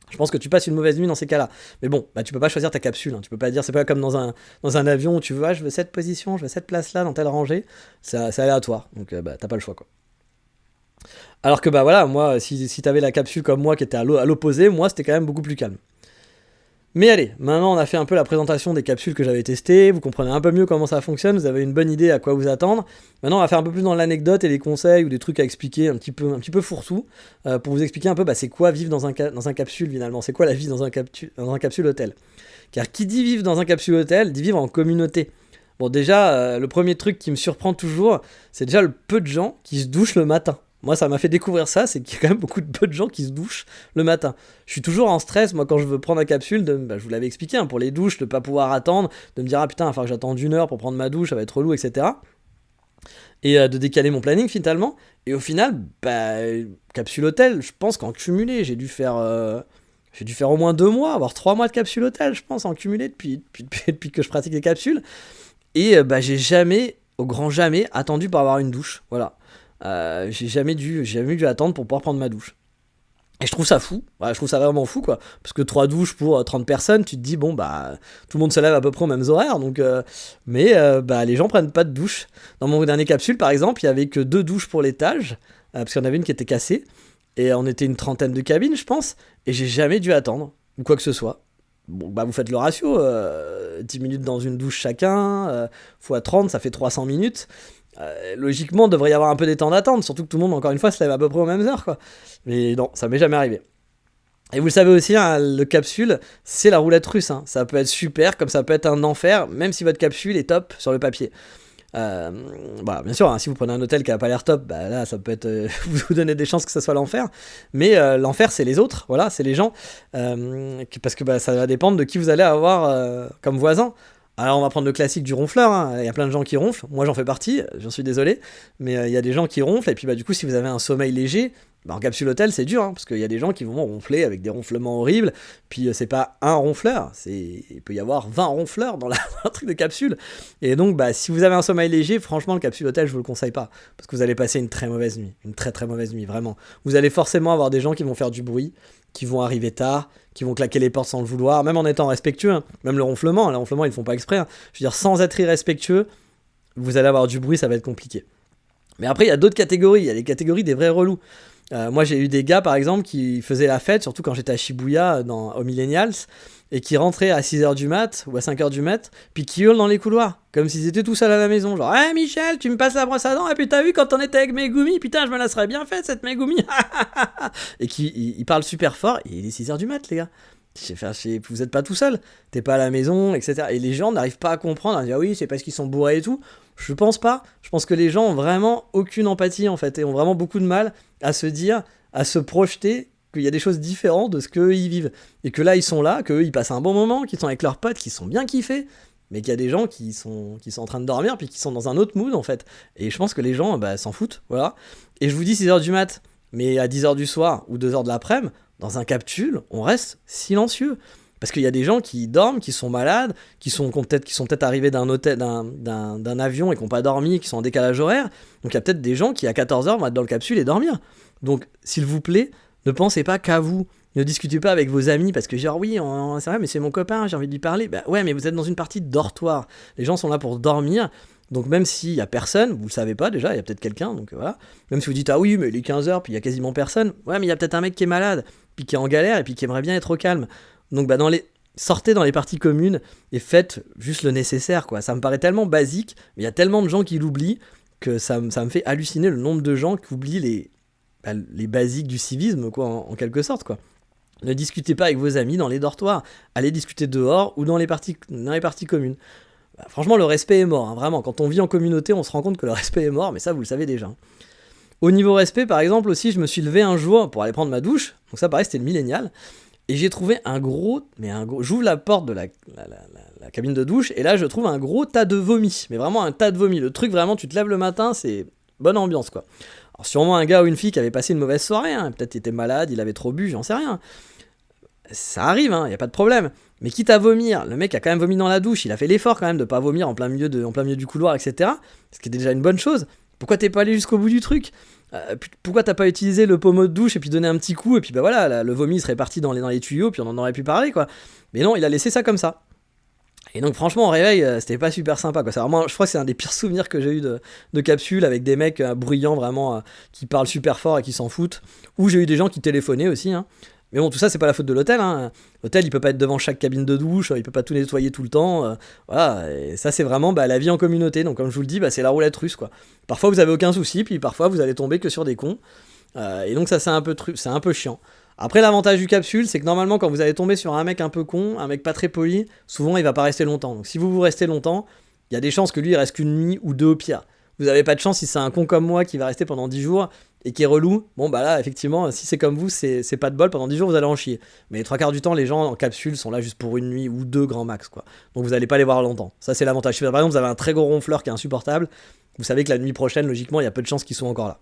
Je pense que tu passes une mauvaise nuit dans ces cas-là. Mais bon, bah, tu peux pas choisir ta capsule. Tu peux pas dire, c'est pas comme dans un avion où tu veux, je veux cette position, je veux cette place-là, dans telle rangée. C'est aléatoire. Donc bah, t'as pas le choix, quoi. Alors que bah voilà, moi, si t'avais la capsule comme moi qui était à l'opposé, moi, c'était quand même beaucoup plus calme. Mais allez, maintenant on a fait un peu la présentation des capsules que j'avais testées, vous comprenez un peu mieux comment ça fonctionne, vous avez une bonne idée à quoi vous attendre. Maintenant on va faire un peu plus dans l'anecdote et les conseils ou des trucs à expliquer un petit peu fourre-tout, pour vous expliquer un peu c'est quoi vivre dans un capsule finalement, c'est quoi la vie dans un capsule hôtel. Car qui dit vivre dans un capsule hôtel, dit vivre en communauté. Bon déjà, le premier truc qui me surprend toujours, c'est déjà le peu de gens qui se douchent le matin. Moi, ça m'a fait découvrir ça, c'est qu'il y a quand même beaucoup de peu de gens qui se douchent le matin. Je suis toujours en stress, moi, quand je veux prendre la capsule, je vous l'avais expliqué, pour les douches, de pas pouvoir attendre, de me dire, ah putain, il va falloir que j'attende 1 heure pour prendre ma douche, ça va être relou, etc. Et de décaler mon planning, finalement. Et au final, capsule hôtel, je pense qu'en cumulé, j'ai dû faire au moins 2 mois, voire 3 mois de capsule hôtel, je pense, en cumulé, depuis que je pratique les capsules. Et j'ai jamais, au grand jamais, attendu pour avoir une douche, voilà. J'ai jamais dû attendre pour pouvoir prendre ma douche. Et je trouve ça fou, je trouve ça vraiment fou quoi, parce que 3 douches pour 30 personnes, tu te dis bon bah tout le monde se lève à peu près aux mêmes horaires, donc mais les gens prennent pas de douche. Dans mon dernier capsule par exemple, il y avait que 2 douches pour l'étage, parce qu'il y en avait une qui était cassée, et on était une trentaine de cabines je pense, et j'ai jamais dû attendre, ou quoi que ce soit. Bon bah vous faites le ratio, 10 minutes dans une douche chacun, fois 30 ça fait 300 minutes. Logiquement, il devrait y avoir un peu des temps d'attente, surtout que tout le monde, encore une fois, se lève à peu près aux mêmes heures, quoi. Mais non, ça m'est jamais arrivé. Et vous le savez aussi, le capsule, c'est la roulette russe. Ça peut être super, comme ça peut être un enfer, même si votre capsule est top sur le papier. Voilà, bien sûr, hein, si vous prenez un hôtel qui a pas l'air top, bah là, ça peut être vous donner des chances que ça soit l'enfer. Mais l'enfer, c'est les autres, voilà, c'est les gens, parce que bah, ça va dépendre de qui vous allez avoir comme voisin. Alors on va prendre le classique du ronfleur, hein. Il y a plein de gens qui ronflent, moi j'en fais partie, j'en suis désolé, mais il y a des gens qui ronflent, et puis bah du coup si vous avez un sommeil léger, bah, en capsule hôtel c'est dur, hein, parce qu'il y a des gens qui vont ronfler avec des ronflements horribles, puis c'est pas un ronfleur, il peut y avoir 20 ronfleurs dans un truc de capsule, et donc bah si vous avez un sommeil léger, franchement le capsule hôtel je vous le conseille pas, parce que vous allez passer une très mauvaise nuit, une très très mauvaise nuit, vraiment. Vous allez forcément avoir des gens qui vont faire du bruit, qui vont arriver tard, qui vont claquer les portes sans le vouloir, même en étant respectueux, hein. Même le ronflement ils le font pas exprès, hein. Je veux dire, sans être irrespectueux, vous allez avoir du bruit, ça va être compliqué. Mais après, il y a d'autres catégories, il y a les catégories des vrais relous. Moi, j'ai eu des gars, par exemple, qui faisaient la fête, surtout quand j'étais à Shibuya, au Millennials, et qui rentraient à 6h du mat, ou à 5h du mat, puis qui hurlent dans les couloirs, comme s'ils étaient tout seuls à la maison, genre « Hey Michel, tu me passes la brosse à dents, et puis t'as vu quand on était avec Megumi, putain, je me la serais bien faite, cette Megumi !» Et il parle super fort, et il est 6h du mat, les gars. Vous êtes pas tout seul, t'es pas à la maison, etc. Et les gens n'arrivent pas à comprendre, à dire oui, c'est parce qu'ils sont bourrés et tout. Je pense pas. Je pense que les gens ont vraiment aucune empathie en fait, et ont vraiment beaucoup de mal à se dire, à se projeter qu'il y a des choses différentes de ce qu'eux ils vivent. Et que là ils sont là, qu'eux ils passent un bon moment, qu'ils sont avec leurs potes, qu'ils sont bien kiffés, mais qu'il y a des gens qui sont en train de dormir, puis qui sont dans un autre mood en fait. Et je pense que les gens s'en foutent, voilà. Et je vous dis 6h du mat, mais à 10h du soir ou 2h de l'après-midi, dans un capsule, on reste silencieux. Parce qu'il y a des gens qui dorment, qui sont malades, qui sont peut-être arrivés d'un avion et qui n'ont pas dormi, qui sont en décalage horaire. Donc il y a peut-être des gens qui à 14h vont être dans le capsule et dormir. Donc s'il vous plaît, ne pensez pas qu'à vous. Ne discutez pas avec vos amis parce que genre oui, c'est vrai, mais c'est mon copain, j'ai envie de lui parler. Bah ouais, mais vous êtes dans une partie de dortoir. Les gens sont là pour dormir. Donc même s'il y a personne, vous le savez pas déjà, il y a peut-être quelqu'un, donc voilà. Même si vous dites ah oui, mais il est 15h, puis il y a quasiment personne. Ouais, mais il y a peut-être un mec qui est malade, puis qui est en galère, et puis qui aimerait bien être au calme. Donc bah sortez dans les parties communes et faites juste le nécessaire, quoi. Ça me paraît tellement basique, mais il y a tellement de gens qui l'oublient que ça me fait halluciner le nombre de gens qui oublient les basiques du civisme, quoi, en quelque sorte, quoi. Ne discutez pas avec vos amis dans les dortoirs, allez discuter dehors ou dans les parties communes. Bah, franchement, le respect est mort, hein, vraiment. Quand on vit en communauté, on se rend compte que le respect est mort, mais ça, vous le savez déjà. Au niveau respect, par exemple, aussi, je me suis levé un jour pour aller prendre ma douche, donc ça, pareil, c'était le millénial, et j'ai trouvé un gros... J'ouvre la porte de la cabine de douche, et là, je trouve un gros tas de vomi, mais vraiment un tas de vomi. Le truc, vraiment, tu te lèves le matin, c'est bonne ambiance, quoi. Alors, sûrement un gars ou une fille qui avait passé une mauvaise soirée, hein, peut-être il était malade, il avait trop bu, j'en sais rien. Ça arrive, hein, y a pas de problème. Mais quitte à vomir, le mec a quand même vomi dans la douche, il a fait l'effort quand même de pas vomir en plein milieu du couloir, etc. Ce qui est déjà une bonne chose. Pourquoi t'es pas allé jusqu'au bout du truc ? Pourquoi t'as pas utilisé le pommeau de douche et puis donné un petit coup, et puis bah voilà, le vomi serait parti dans les tuyaux, puis on en aurait pu parler, quoi. Mais non, il a laissé ça comme ça. Et donc franchement, au réveil, c'était pas super sympa, quoi. C'est vraiment, je crois que c'est un des pires souvenirs que j'ai eu de capsule, avec des mecs bruyants vraiment, qui parlent super fort et qui s'en foutent. Ou j'ai eu des gens qui téléphonaient aussi, hein. Mais bon, tout ça, c'est pas la faute de l'hôtel, hein. L'hôtel, il peut pas être devant chaque cabine de douche, il peut pas tout nettoyer tout le temps. Voilà, et ça, c'est vraiment la vie en communauté. Donc, comme je vous le dis, c'est la roulette russe, quoi. Parfois, vous avez aucun souci, puis parfois, vous allez tomber que sur des cons. Et donc, ça, c'est un peu chiant. Après, l'avantage du capsule, c'est que normalement, quand vous allez tomber sur un mec un peu con, un mec pas très poli, souvent, il va pas rester longtemps. Donc, si vous restez longtemps, il y a des chances que lui, il reste qu'une nuit ou deux au pire. Vous avez pas de chance si c'est un con comme moi qui va rester pendant 10 jours et qui est relou. Bon, bah là, effectivement, si c'est comme vous, c'est pas de bol, pendant 10 jours, vous allez en chier. Mais les 3/4 du temps, les gens en capsule sont là juste pour une nuit ou deux grand max, quoi. Donc, vous allez pas les voir longtemps. Ça, c'est l'avantage. Si par exemple, vous avez un très gros ronfleur qui est insupportable, vous savez que la nuit prochaine, logiquement, il y a peu de chances qu'ils soient encore là.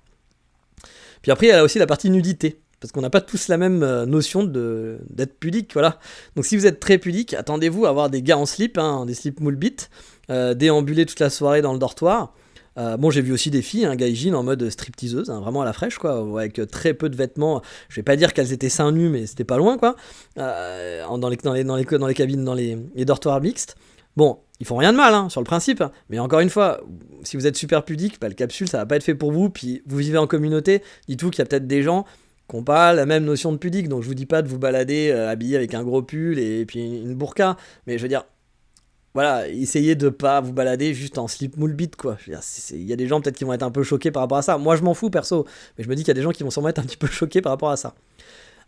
Puis après, il y a aussi la partie nudité. Parce qu'on n'a pas tous la même notion d'être pudique, voilà. Donc si vous êtes très pudique, attendez-vous à avoir des gars en slip, hein, des slips moule bit, déambuler toute la soirée dans le dortoir. Bon, j'ai vu aussi des filles, gaijin en mode stripteaseuse, hein, vraiment à la fraîche, quoi, avec très peu de vêtements. Je vais pas dire qu'elles étaient seins nus, mais c'était pas loin, quoi. Dans les cabines, dans les dortoirs mixtes. Bon, ils font rien de mal, hein, sur le principe. Mais encore une fois, si vous êtes super pudique, le capsule, ça va pas être fait pour vous. Puis vous vivez en communauté, dites-vous qu'il y a peut-être des gens qui n'ont pas la même notion de pudique. Donc je vous dis pas de vous balader habillé avec un gros pull et puis une burqa. Mais je veux dire, voilà, essayez de pas vous balader juste en slip moule bit, quoi. Il y a des gens peut-être qui vont être un peu choqués par rapport à ça. Moi je m'en fous perso, mais je me dis qu'il y a des gens qui vont sûrement être un petit peu choqués par rapport à ça.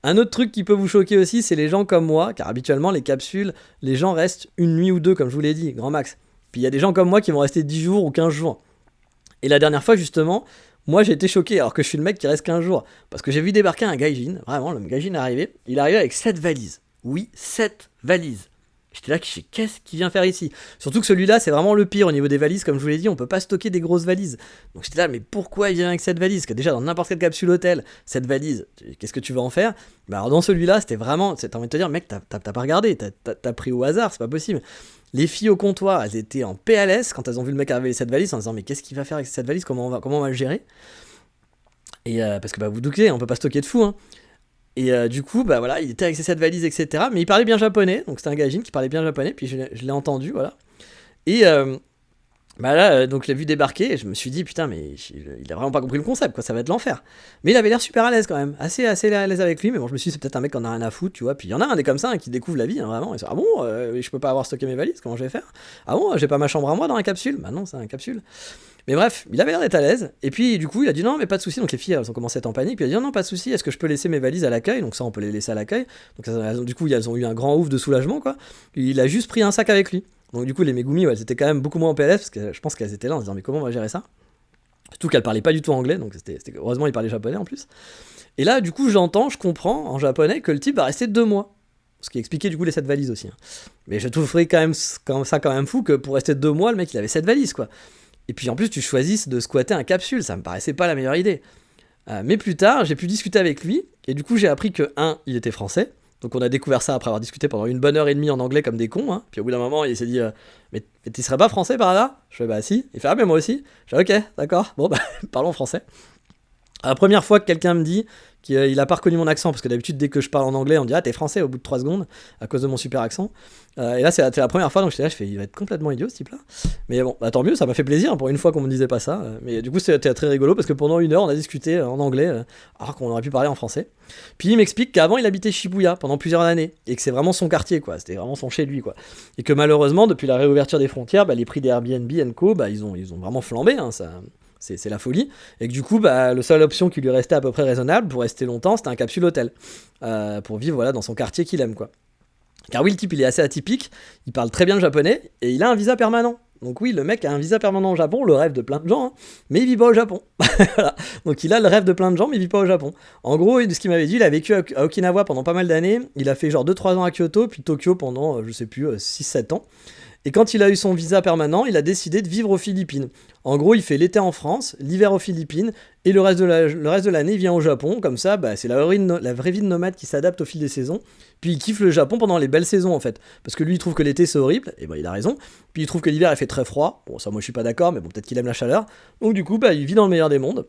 Un autre truc qui peut vous choquer aussi, c'est les gens comme moi, car habituellement les capsules, les gens restent une nuit ou deux, comme je vous l'ai dit, grand max. Puis il y a des gens comme moi qui vont rester 10 jours ou 15 jours. Et la dernière fois, justement, moi j'ai été choqué alors que je suis le mec qui reste 15 jours. Parce que j'ai vu débarquer un gaijin, vraiment, le gaijin est arrivé. Il est arrivé avec 7 valises. Oui, 7 valises. J'étais là, qu'est-ce qu'il vient faire ici? Surtout que celui-là, c'est vraiment le pire au niveau des valises. Comme je vous l'ai dit, on peut pas stocker des grosses valises. Donc j'étais là, mais pourquoi il vient avec cette valise? Parce que déjà, dans n'importe quelle capsule hôtel, cette valise, qu'est-ce que tu vas en faire? Bah alors dans celui-là, c'était vraiment. T'as envie de te dire, mec, t'as pas regardé, t'as pris au hasard, c'est pas possible. Les filles au comptoir, elles étaient en PLS quand elles ont vu le mec arriver avec cette valise en disant, mais qu'est-ce qu'il va faire avec cette valise? Comment on va le gérer? Et parce que bah, vous doutez, on peut pas stocker de fou, hein. Et du coup, bah voilà, il était avec ses 7 valises, etc. Mais il parlait bien japonais, donc c'était un gaijin qui parlait bien japonais, puis je l'ai entendu, voilà. Et bah là, donc je l'ai vu débarquer, et je me suis dit, putain, mais il a vraiment pas compris le concept, quoi, ça va être l'enfer. Mais il avait l'air super à l'aise quand même, assez à l'aise avec lui, mais bon, je me suis dit, c'est peut-être un mec qui en a rien à foutre, tu vois. Puis il y en a un des comme ça, hein, qui découvre la vie, hein, vraiment. Et ah bon, je peux pas avoir stocké mes valises, comment je vais faire? Ah bon, j'ai pas ma chambre à moi dans la capsule? Bah non, c'est une capsule. Mais bref, il avait l'air d'être à l'aise, et puis du coup il a dit non mais pas de souci, donc les filles elles ont commencé à être en panique, puis il a dit non pas de souci, est-ce que je peux laisser mes valises à l'accueil? Donc ça on peut les laisser à l'accueil, donc du coup elles ont eu un grand ouf de soulagement quoi, il a juste pris un sac avec lui, donc du coup les Megumi elles étaient quand même beaucoup moins en PLS, parce que je pense qu'elles étaient là en se disant mais comment on va gérer ça? Surtout qu'elles parlaient pas du tout anglais, donc heureusement il parlait japonais en plus, et là du coup je comprends en japonais que le type va rester 2 mois. Ce qui expliquait du coup les 7 valises aussi. Hein. Mais je trouverais quand même fou que pour rester 2 mois, le mec il avait 7 valises quoi. Et puis en plus tu choisisses de squatter un capsule, ça me paraissait pas la meilleure idée. Mais plus tard, j'ai pu discuter avec lui, et du coup j'ai appris que, il était français, donc on a découvert ça après avoir discuté pendant 1 bonne heure et demie en anglais comme des cons, hein. Puis au bout d'un moment il s'est dit, mais tu serais pas français par hasard? Je fais bah si, il fait ah mais moi aussi, je fais ok, d'accord, bon bah parlons français. La première fois que quelqu'un me dit qu'il a pas reconnu mon accent, parce que d'habitude dès que je parle en anglais on me dit ah t'es français au bout de 3 secondes à cause de mon super accent, et là c'est la première fois, donc j'étais là, je fais il va être complètement idiot ce type là, mais bon bah, tant mieux, ça m'a fait plaisir pour une fois qu'on me disait pas ça, mais du coup c'était très rigolo parce que pendant 1 heure on a discuté en anglais alors qu'on aurait pu parler en français. Puis il m'explique qu'avant il habitait Shibuya pendant plusieurs années et que c'est vraiment son quartier quoi, c'était vraiment son chez lui quoi, et que malheureusement depuis la réouverture des frontières, bah, les prix des Airbnb & Co bah, ils ont vraiment flambé, hein, ça. C'est la folie, et que du coup, bah, la seule option qui lui restait à peu près raisonnable pour rester longtemps, c'était un capsule hôtel, pour vivre voilà, dans son quartier qu'il aime, quoi. Car oui, le type, il est assez atypique, il parle très bien le japonais, et il a un visa permanent. Donc oui, le mec a un visa permanent au Japon, le rêve de plein de gens, hein, mais il vit pas au Japon. Voilà. Donc il a le rêve de plein de gens, mais il vit pas au Japon. En gros, de ce qu'il m'avait dit, il a vécu à Okinawa pendant pas mal d'années, il a fait genre 2-3 ans à Kyoto, puis Tokyo pendant, je sais plus, 6-7 ans. Et quand il a eu son visa permanent, il a décidé de vivre aux Philippines. En gros, il fait l'été en France, l'hiver aux Philippines, et le reste de l'année, il vient au Japon. Comme ça, bah, c'est la vraie vie de nomade qui s'adapte au fil des saisons. Puis il kiffe le Japon pendant les belles saisons, en fait. Parce que lui, il trouve que l'été, c'est horrible, et bah, il a raison. Puis il trouve que l'hiver, il fait très froid. Bon, ça, moi, je suis pas d'accord, mais bon, peut-être qu'il aime la chaleur. Donc du coup, bah, il vit dans le meilleur des mondes.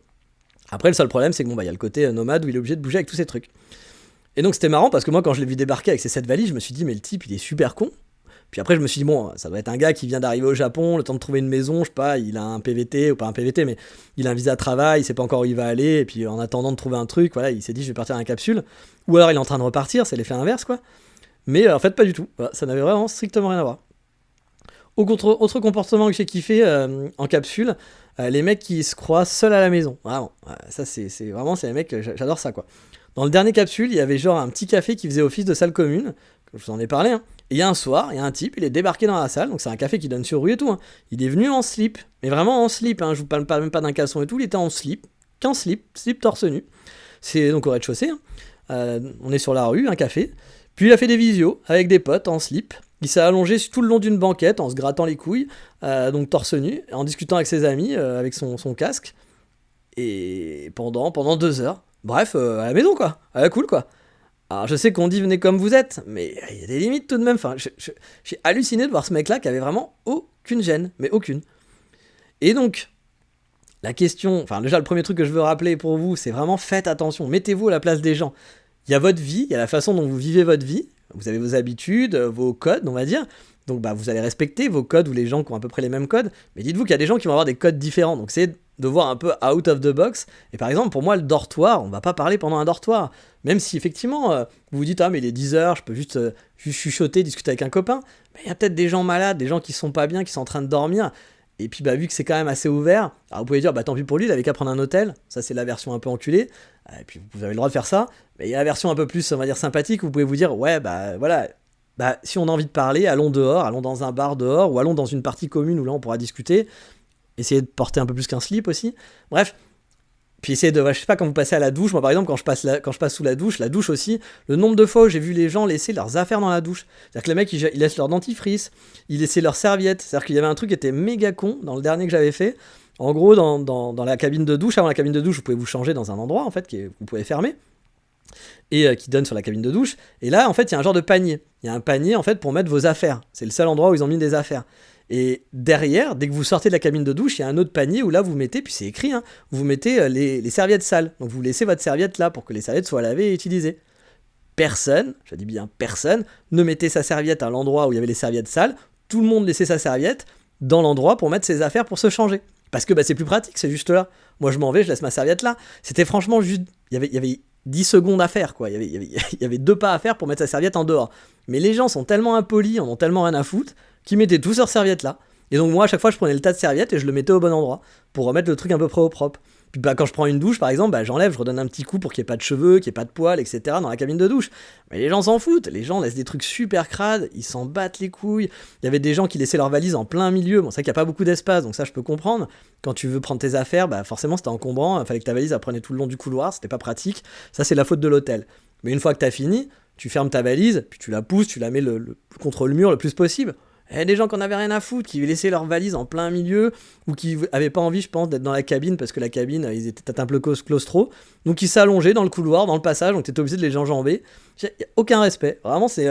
Après, le seul problème, c'est que bon, bah, y a le côté nomade où il est obligé de bouger avec tous ces trucs. Et donc, c'était marrant, parce que moi, quand je l'ai vu débarquer avec ses 7 valises, je me suis dit, mais le type, il est super con. Puis après, je me suis dit, bon, ça doit être un gars qui vient d'arriver au Japon, le temps de trouver une maison, je sais pas, il a un PVT, ou pas un PVT, mais il a un visa de travail, il sait pas encore où il va aller, et puis en attendant de trouver un truc, voilà, il s'est dit, je vais partir dans la capsule. Ou alors il est en train de repartir, c'est l'effet inverse, quoi. Mais en fait, pas du tout. Voilà, ça n'avait vraiment strictement rien à voir. Autre comportement que j'ai kiffé en capsule, les mecs qui se croient seuls à la maison. Vraiment, ça, c'est les mecs, j'adore ça, quoi. Dans le dernier capsule, il y avait genre un petit café qui faisait office de salle commune, je vous en ai parlé, hein. Et il y a un soir, il y a un type, il est débarqué dans la salle, donc c'est un café qui donne sur rue et tout, hein. Il est venu en slip, mais vraiment en slip, hein. Je vous parle même pas d'un caleçon et tout, il était en slip, qu'en slip torse nu. C'est donc au rez-de-chaussée, hein. On est sur la rue, un café. Puis il a fait des visios avec des potes en slip. Il s'est allongé tout le long d'une banquette en se grattant les couilles, donc torse nu, en discutant avec ses amis, avec son casque, et pendant 2 heures. Bref, à la maison quoi, à la cool quoi. Alors je sais qu'on dit venez comme vous êtes, mais il y a des limites tout de même. Enfin, j'ai halluciné de voir ce mec-là qui avait vraiment aucune gêne, mais aucune. Et donc, la question, enfin déjà le premier truc que je veux rappeler pour vous, c'est vraiment faites attention, mettez-vous à la place des gens. Il y a votre vie, il y a la façon dont vous vivez votre vie, vous avez vos habitudes, vos codes, on va dire. Donc bah, vous allez respecter vos codes ou les gens qui ont à peu près les mêmes codes, mais dites-vous qu'il y a des gens qui vont avoir des codes différents, donc c'est de voir un peu out of the box. Et par exemple, pour moi, le dortoir, on va pas parler pendant un dortoir, même si effectivement, vous vous dites, ah mais il est 10h, je peux juste chuchoter, discuter avec un copain, mais il y a peut-être des gens malades, des gens qui sont pas bien, qui sont en train de dormir, et puis bah vu que c'est quand même assez ouvert, alors vous pouvez dire, bah tant pis pour lui, il avait qu'à prendre un hôtel, ça c'est la version un peu enculée, et puis vous avez le droit de faire ça, mais il y a la version un peu plus, on va dire, sympathique, où vous pouvez vous dire, ouais bah voilà, bah, si on a envie de parler, allons dehors, allons dans un bar dehors, ou allons dans une partie commune où là on pourra discuter, essayer de porter un peu plus qu'un slip aussi. Bref, puis essayer de, je sais pas, quand vous passez à la douche, moi par exemple, quand je passe sous la douche aussi, le nombre de fois où j'ai vu les gens laisser leurs affaires dans la douche. C'est-à-dire que les mecs, ils laissent leur dentifrice, ils laissaient leurs serviettes. C'est-à-dire qu'il y avait un truc qui était méga con dans le dernier que j'avais fait. En gros, dans la cabine de douche, avant la cabine de douche, vous pouvez vous changer dans un endroit, en fait, vous pouvez fermer, et qui donne sur la cabine de douche. Et là, en fait, il y a un genre de panier. Il y a un panier, en fait, pour mettre vos affaires. C'est le seul endroit où ils ont mis des affaires. Et derrière, dès que vous sortez de la cabine de douche, il y a un autre panier où là, vous mettez, puis c'est écrit, hein, vous mettez les serviettes sales. Donc vous laissez votre serviette là pour que les serviettes soient lavées et utilisées. Personne, je dis bien personne, ne mettait sa serviette à l'endroit où il y avait les serviettes sales. Tout le monde laissait sa serviette dans l'endroit pour mettre ses affaires pour se changer. Parce que bah, c'est plus pratique, c'est juste là. Moi, je m'en vais, je laisse ma serviette là. C'était franchement juste... Il y avait 10 secondes à faire, quoi. Il y avait 2 pas à faire pour mettre sa serviette en dehors. Mais les gens sont tellement impolis, en ont tellement rien à foutre, qu'ils mettaient tous leurs serviettes là. Et donc moi, à chaque fois, je prenais le tas de serviettes et je le mettais au bon endroit, pour remettre le truc un peu près au propre. Puis bah, quand je prends une douche, par exemple, bah, j'enlève, je redonne un petit coup pour qu'il n'y ait pas de cheveux, qu'il n'y ait pas de poils, etc. dans la cabine de douche. Mais les gens s'en foutent, les gens laissent des trucs super crades, ils s'en battent les couilles. Il y avait des gens qui laissaient leurs valises en plein milieu. Bon, c'est vrai qu'il n'y a pas beaucoup d'espace, donc ça je peux comprendre. Quand tu veux prendre tes affaires, bah forcément c'était encombrant, il fallait que ta valise elle prenait tout le long du couloir, c'était pas pratique. Ça c'est la faute de l'hôtel. Mais une fois que t'as fini, tu fermes ta valise, puis tu la pousses, tu la mets contre le mur le plus possible. Il y a des gens qui en avaient rien à foutre, qui laissaient leur valise en plein milieu, ou qui avaient pas envie, je pense, d'être dans la cabine, parce que la cabine, ils étaient peut-être un peu claustro, donc ils s'allongeaient dans le couloir, dans le passage, donc t'étais obligé de les enjamber. Il n'y a aucun respect, vraiment c'est...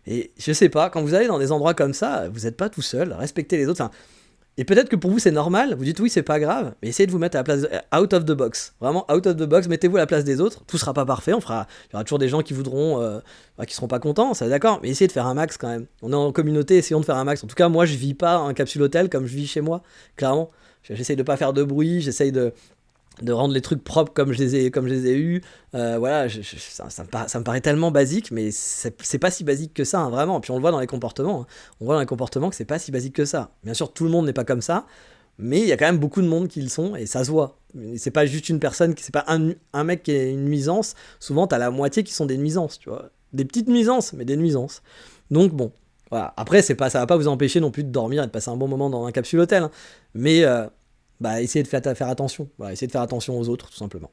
Et je sais pas, quand vous allez dans des endroits comme ça, vous n'êtes pas tout seul, respectez les autres, enfin... Et peut-être que pour vous c'est normal, vous dites oui c'est pas grave, mais essayez de vous mettre à la place, out of the box, vraiment out of the box, mettez-vous à la place des autres, tout sera pas parfait, il y aura toujours des gens qui voudront, qui seront pas contents, ça d'accord, mais essayez de faire un max quand même, on est en communauté, essayons de faire un max, en tout cas moi je vis pas un capsule hôtel comme je vis chez moi, clairement, j'essaye de pas faire de bruit, j'essaye de rendre les trucs propres comme je les ai eus, voilà, ça me paraît tellement basique, mais c'est pas si basique que ça, hein, vraiment, puis on le voit dans les comportements, hein. On voit dans les comportements que c'est pas si basique que ça. Bien sûr, tout le monde n'est pas comme ça, mais il y a quand même beaucoup de monde qui le sont, et ça se voit. C'est pas juste une personne, c'est pas un mec qui est une nuisance, souvent t'as la moitié qui sont des nuisances, tu vois. Des petites nuisances, mais des nuisances. Donc bon, voilà. Après, ça va pas vous empêcher non plus de dormir et de passer un bon moment dans un capsule hôtel, hein. Mais... bah, essayez de faire attention. Voilà, essayez de faire attention aux autres, tout simplement.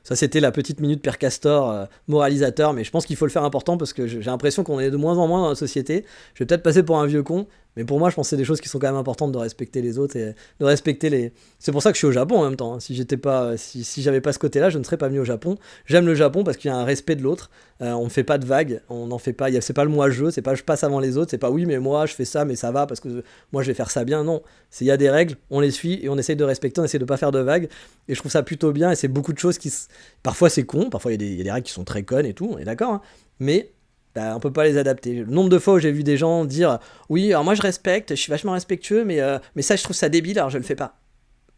Ça, c'était la petite minute Père Castor moralisateur, mais je pense qu'il faut le faire important parce que j'ai l'impression qu'on est de moins en moins dans la société. Je vais peut-être passer pour un vieux con, mais pour moi, je pense que c'est des choses qui sont quand même importantes de respecter les autres et de respecter les... C'est pour ça que je suis au Japon en même temps, hein. Si j'avais pas ce côté-là, je ne serais pas venu au Japon. J'aime le Japon parce qu'il y a un respect de l'autre. On ne fait pas de vagues, on n'en fait pas. C'est pas le moi-je, c'est pas je passe avant les autres, c'est pas oui, mais moi je fais ça, mais ça va parce que moi je vais faire ça bien. Non, il y a des règles, on les suit et on essaye de respecter, on essaye de pas faire de vagues. Et je trouve ça plutôt bien et c'est beaucoup de choses qui... Parfois c'est con, parfois il y a des règles qui sont très connes et tout, on est d'accord, hein. Mais bah, on peut pas les adapter. Le nombre de fois où j'ai vu des gens dire oui, alors moi je respecte, je suis vachement respectueux, mais ça je trouve ça débile, alors je le fais pas.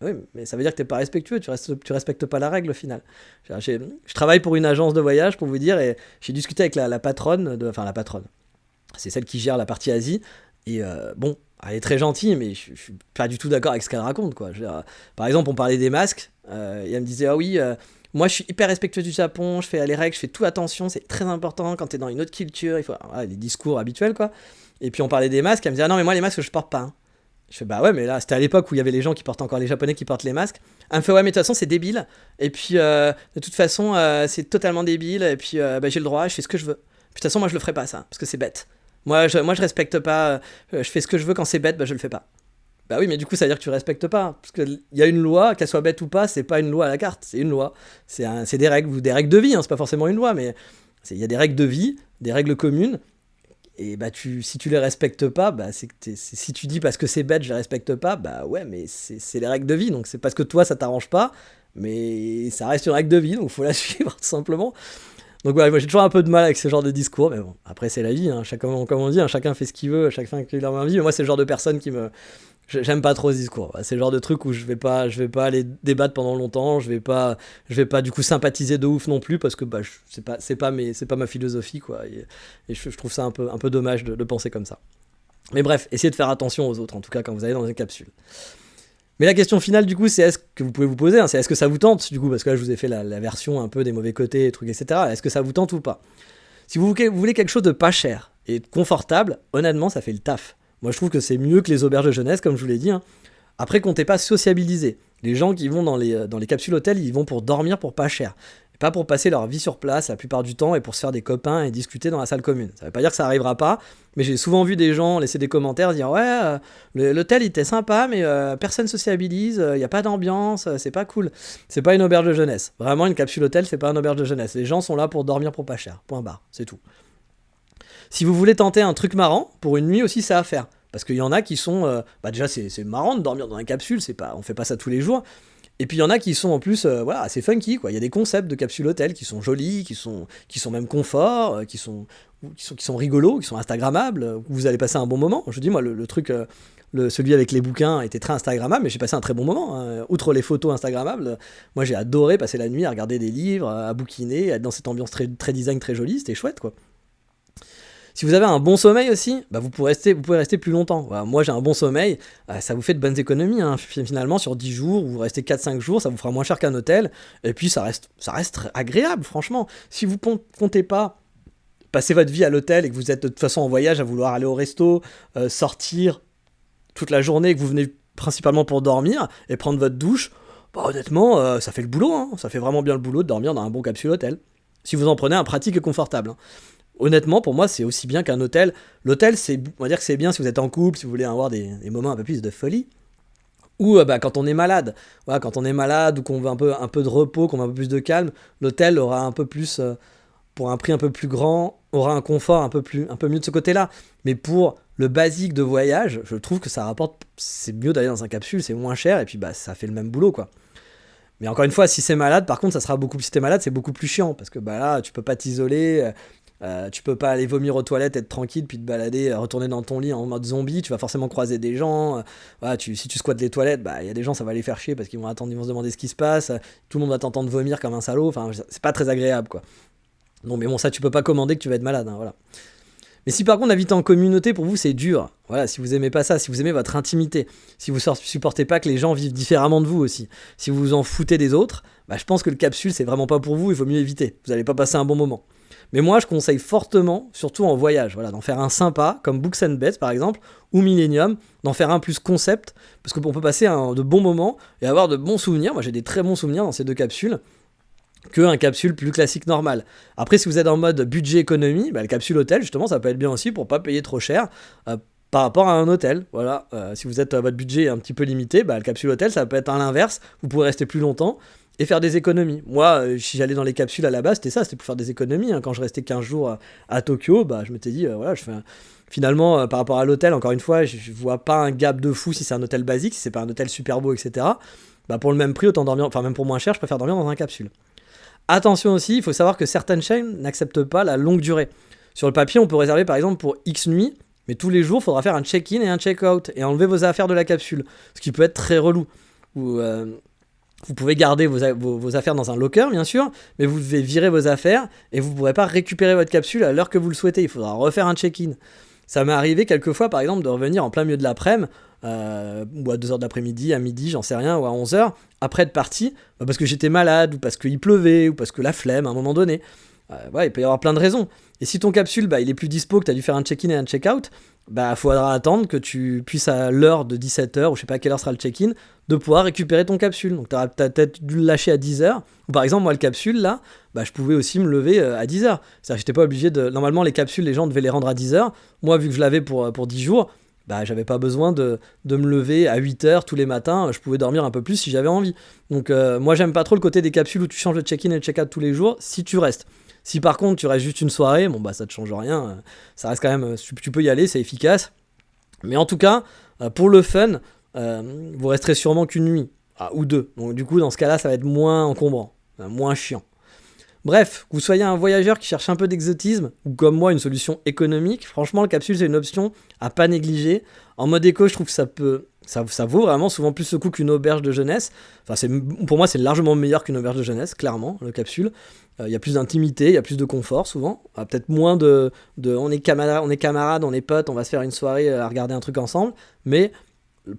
Oui, mais ça veut dire que t'es pas respectueux, tu respectes pas la règle au final. Je travaille pour une agence de voyage pour vous dire, et j'ai discuté avec la patronne, la patronne, c'est celle qui gère la partie Asie, et bon, elle est très gentille, mais je suis pas du tout d'accord avec ce qu'elle raconte, quoi. Par exemple, on parlait des masques, et elle me disait ah oui. Moi, je suis hyper respectueux du Japon, je fais les règles, je fais tout attention, c'est très important quand t'es dans une autre culture, il faut voilà, les discours habituels, quoi. Et puis on parlait des masques, elle me disait ah non mais moi les masques je porte pas, hein. Je fais bah ouais mais là c'était à l'époque où il y avait les gens qui portent encore les japonais qui portent les masques. Elle me fait ouais mais de toute façon c'est débile et puis de toute façon c'est totalement débile et puis bah, j'ai le droit, je fais ce que je veux. Puis de toute façon moi je le ferai pas ça parce que c'est bête. Moi je respecte pas, je fais ce que je veux quand c'est bête, bah je le fais pas. Bah oui mais du coup ça veut dire que tu respectes pas parce que il y a une loi, qu'elle soit bête ou pas, c'est pas une loi à la carte, c'est une loi. C'est des règles ou des règles de vie, hein, c'est pas forcément une loi mais il y a des règles de vie, des règles communes. Et bah si tu les respectes pas, bah si tu dis parce que c'est bête je les respecte pas, bah ouais mais c'est les règles de vie, donc c'est parce que toi ça t'arrange pas, mais ça reste une règle de vie, donc faut la suivre tout simplement. Donc voilà, moi j'ai toujours un peu de mal avec ce genre de discours, mais bon, après c'est la vie, hein, comme on dit, hein, chacun fait ce qu'il veut, chacun fait leur vie, mais moi c'est le genre de personne qui me... J'aime pas trop ce discours. C'est le genre de truc où je vais pas aller débattre pendant longtemps. Je vais pas du coup sympathiser de ouf non plus parce que bah c'est pas ma philosophie quoi. Et je trouve ça un peu dommage de penser comme ça. Mais bref, essayez de faire attention aux autres en tout cas quand vous allez dans une capsule. Mais la question finale du coup c'est est-ce que vous pouvez vous poser, hein, c'est est-ce que ça vous tente du coup parce que là je vous ai fait la version un peu des mauvais côtés, trucs etc. Est-ce que ça vous tente ou pas? Si vous voulez quelque chose de pas cher, et confortable, honnêtement, ça fait le taf. Moi, je trouve que c'est mieux que les auberges de jeunesse, comme je vous l'ai dit, hein. Après, comptez pas sociabiliser. Les gens qui vont dans les capsules hôtels, ils vont pour dormir pour pas cher. Et pas pour passer leur vie sur place la plupart du temps et pour se faire des copains et discuter dans la salle commune. Ça veut pas dire que ça arrivera pas, mais j'ai souvent vu des gens laisser des commentaires dire ouais, l'hôtel il était sympa, mais personne sociabilise, il y a pas d'ambiance, c'est pas cool. C'est pas une auberge de jeunesse. Vraiment, une capsule hôtel, c'est pas une auberge de jeunesse. Les gens sont là pour dormir pour pas cher. Point barre, c'est tout. Si vous voulez tenter un truc marrant, pour une nuit aussi, c'est à faire. Parce qu'il y en a qui sont... déjà, c'est marrant de dormir dans une capsule, on fait pas ça tous les jours. Et puis il y en a qui sont en plus assez funky, quoi. Il y a des concepts de capsules hôtel qui sont jolis, qui sont même confort, qui sont rigolos, qui sont instagrammables, où vous allez passer un bon moment. Je dis, moi, le truc... celui avec les bouquins était très instagrammable, mais j'ai passé un très bon moment, hein. Outre les photos instagrammables, moi j'ai adoré passer la nuit à regarder des livres, à bouquiner, à être dans cette ambiance très, très design, très jolie, c'était chouette, quoi. Si vous avez un bon sommeil aussi, vous pouvez rester plus longtemps. Voilà, moi j'ai un bon sommeil, ça vous fait de bonnes économies, hein. Finalement sur 10 jours, vous restez 4-5 jours, ça vous fera moins cher qu'un hôtel, et puis ça reste agréable, franchement. Si vous comptez pas passer votre vie à l'hôtel et que vous êtes de toute façon en voyage à vouloir aller au resto, sortir toute la journée, et que vous venez principalement pour dormir et prendre votre douche, honnêtement, ça fait le boulot, hein. Ça fait vraiment bien le boulot de dormir dans un bon capsule hôtel. Si vous en prenez un pratique et confortable, hein. Honnêtement, pour moi, c'est aussi bien qu'un hôtel. L'hôtel, on va dire que c'est bien si vous êtes en couple, si vous voulez avoir des moments un peu plus de folie. Ou quand on est malade. Voilà, quand on est malade ou qu'on veut un peu de repos, qu'on veut un peu plus de calme, l'hôtel aura un peu plus, pour un prix un peu plus grand, aura un confort un peu mieux de ce côté-là. Mais pour le basique de voyage, je trouve que ça rapporte, c'est mieux d'aller dans un capsule, c'est moins cher et puis ça fait le même boulot, quoi. Mais encore une fois, si c'est malade, par contre, ça sera si t'es malade, c'est beaucoup plus chiant parce que là, tu peux pas t'isoler. Tu peux pas aller vomir aux toilettes, être tranquille, puis te balader, retourner dans ton lit en mode zombie, tu vas forcément croiser des gens, si tu squattes les toilettes, y a des gens, ça va les faire chier parce qu'ils vont attendre, ils vont se demander ce qui se passe, tout le monde va t'entendre vomir comme un salaud, enfin c'est pas très agréable, quoi. Non mais bon, ça tu peux pas commander que tu vas être malade, hein, voilà. Mais si par contre habiter en communauté pour vous c'est dur, voilà, si vous aimez pas ça, si vous aimez votre intimité, si vous supportez pas que les gens vivent différemment de vous aussi, si vous vous en foutez des autres, je pense que le capsule c'est vraiment pas pour vous, il vaut mieux éviter, vous allez pas passer un bon moment. Mais moi, je conseille fortement, surtout en voyage, d'en faire un sympa, comme Books and Beds par exemple, ou Millennium, d'en faire un plus concept, parce qu'on peut passer de bons moments et avoir de bons souvenirs. Moi, j'ai des très bons souvenirs dans ces deux capsules, qu'un capsule plus classique normal. Après, si vous êtes en mode budget économie, le capsule hôtel, justement, ça peut être bien aussi pour pas payer trop cher par rapport à un hôtel. Voilà. Si votre budget est un petit peu limité, le capsule hôtel, ça peut être à l'inverse, vous pourrez rester plus longtemps et faire des économies. Moi, si j'allais dans les capsules à la base, c'était pour faire des économies, hein. Quand je restais 15 jours à Tokyo, je m'étais dit, finalement, par rapport à l'hôtel, encore une fois, je vois pas un gap de fou si c'est un hôtel basique, si c'est pas un hôtel super beau, etc. Pour le même prix, autant dormir, même pour moins cher, je préfère dormir dans un capsule. Attention aussi, il faut savoir que certaines chaînes n'acceptent pas la longue durée. Sur le papier, on peut réserver par exemple pour X nuits, mais tous les jours, il faudra faire un check-in et un check-out, et enlever vos affaires de la capsule, ce qui peut être très relou. Vous pouvez garder vos affaires dans un locker, bien sûr, mais vous devez virer vos affaires et vous ne pourrez pas récupérer votre capsule à l'heure que vous le souhaitez. Il faudra refaire un check-in. Ça m'est arrivé quelques fois, par exemple, de revenir en plein milieu de l'après-midi, ou à 2h de l'après-midi, à midi, j'en sais rien, ou à 11h, après être parti, parce que j'étais malade, ou parce qu'il pleuvait, ou parce que la flemme, à un moment donné. Il peut y avoir plein de raisons. Et si ton capsule, il est plus dispo, que tu as dû faire un check-in et un check-out, faudra attendre que tu puisses à l'heure de 17h, ou je sais pas à quelle heure sera le check-in, de pouvoir récupérer ton capsule. Donc t'as peut-être dû le lâcher à 10h. Ou par exemple, moi, le capsule, là, je pouvais aussi me lever à 10h. C'est-à-dire que j'étais pas obligé de... Normalement, les capsules, les gens devaient les rendre à 10h. Moi, vu que je l'avais pour 10 jours, j'avais pas besoin de me lever à 8h tous les matins. Je pouvais dormir un peu plus si j'avais envie. Donc moi, j'aime pas trop le côté des capsules où tu changes le check-in et le check-out tous les jours, si tu restes. Si par contre, tu restes juste une soirée, ça te change rien. Ça reste quand même... Tu peux y aller, c'est efficace. Mais en tout cas, pour le fun... vous resterez sûrement qu'une nuit, ou deux. Donc du coup, dans ce cas-là, ça va être moins encombrant, moins chiant. Bref, que vous soyez un voyageur qui cherche un peu d'exotisme, ou comme moi, une solution économique, franchement, le capsule, c'est une option à pas négliger. En mode éco, je trouve que ça vaut vraiment souvent plus le coup qu'une auberge de jeunesse. Pour moi, c'est largement meilleur qu'une auberge de jeunesse, clairement, le capsule. Il y a plus d'intimité, il y a plus de confort, souvent. Peut-être moins de on est camarades, on est potes, on va se faire une soirée à regarder un truc ensemble, mais...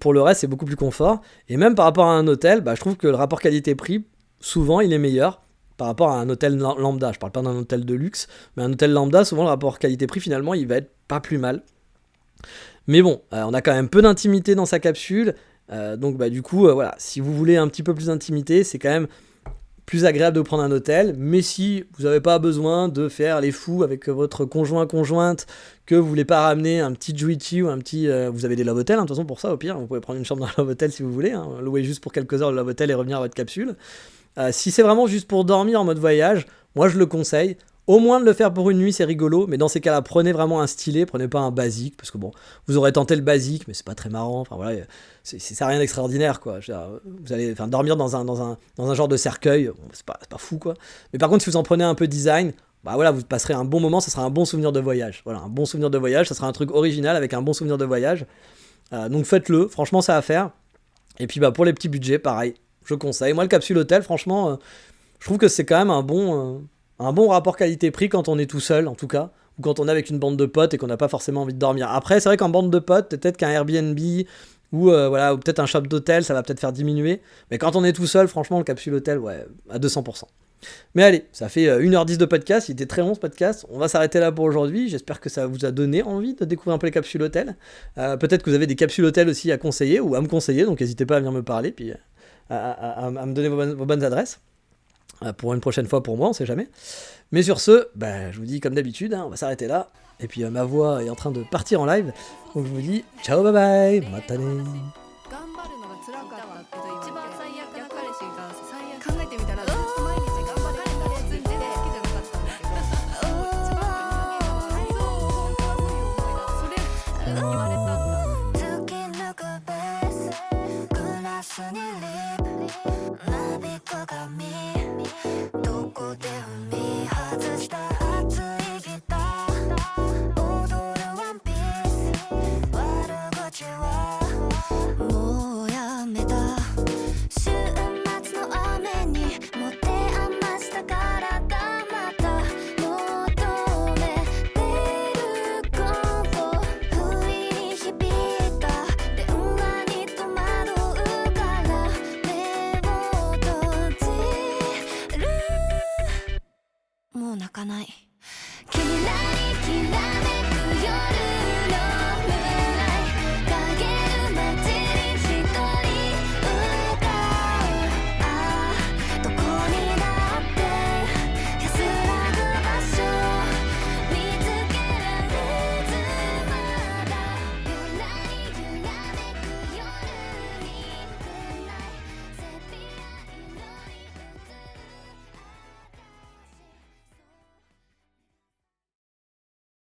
Pour le reste, c'est beaucoup plus confort. Et même par rapport à un hôtel, je trouve que le rapport qualité-prix, souvent, il est meilleur. par rapport à un hôtel lambda. Je parle pas d'un hôtel de luxe, mais un hôtel lambda, souvent le rapport qualité-prix finalement il va être pas plus mal. Mais bon, on a quand même peu d'intimité dans sa capsule, donc du coup voilà, si vous voulez un petit peu plus d'intimité, c'est quand même plus agréable de prendre un hôtel, mais si vous n'avez pas besoin de faire les fous avec votre conjointe, que vous voulez pas ramener un petit Juichi ou un petit... vous avez des love hotels, de toute façon pour ça au pire, vous pouvez prendre une chambre dans un love hotel si vous voulez, louer juste pour quelques heures le love hotel et revenir à votre capsule. Si c'est vraiment juste pour dormir en mode voyage, moi je le conseille. Au moins de le faire pour une nuit, c'est rigolo, mais dans ces cas-là, prenez vraiment un stylet, prenez pas un basique, parce que bon, vous aurez tenté le basique, mais c'est pas très marrant, enfin voilà, c'est rien d'extraordinaire, quoi. Vous allez dormir dans un genre de cercueil, bon, c'est pas fou, quoi. Mais par contre, si vous en prenez un peu design, voilà, vous passerez un bon moment, ça sera un bon souvenir de voyage. Voilà, un bon souvenir de voyage, ça sera un truc original avec un bon souvenir de voyage. Donc faites-le, franchement, ça à faire. Et puis pour les petits budgets, pareil, je conseille. Moi, le capsule hôtel, franchement, je trouve que c'est quand même un bon rapport qualité-prix quand on est tout seul, en tout cas, ou quand on est avec une bande de potes et qu'on n'a pas forcément envie de dormir. Après, c'est vrai qu'en bande de potes, peut-être qu'un Airbnb ou peut-être un shop d'hôtel, ça va peut-être faire diminuer. Mais quand on est tout seul, franchement, le capsule hôtel, ouais, à 200%. Mais allez, ça fait 1h10 de podcast, il était très long ce podcast, on va s'arrêter là pour aujourd'hui, j'espère que ça vous a donné envie de découvrir un peu les capsules hôtels. Peut-être que vous avez des capsules hôtels aussi à conseiller ou à me conseiller, donc n'hésitez pas à venir me parler, puis à me donner vos bonnes adresses. Pour une prochaine fois pour moi, on sait jamais. Mais sur ce, je vous dis comme d'habitude, on va s'arrêter là. Et puis ma voix est en train de partir en live. Donc je vous dis ciao, bye bye, matane.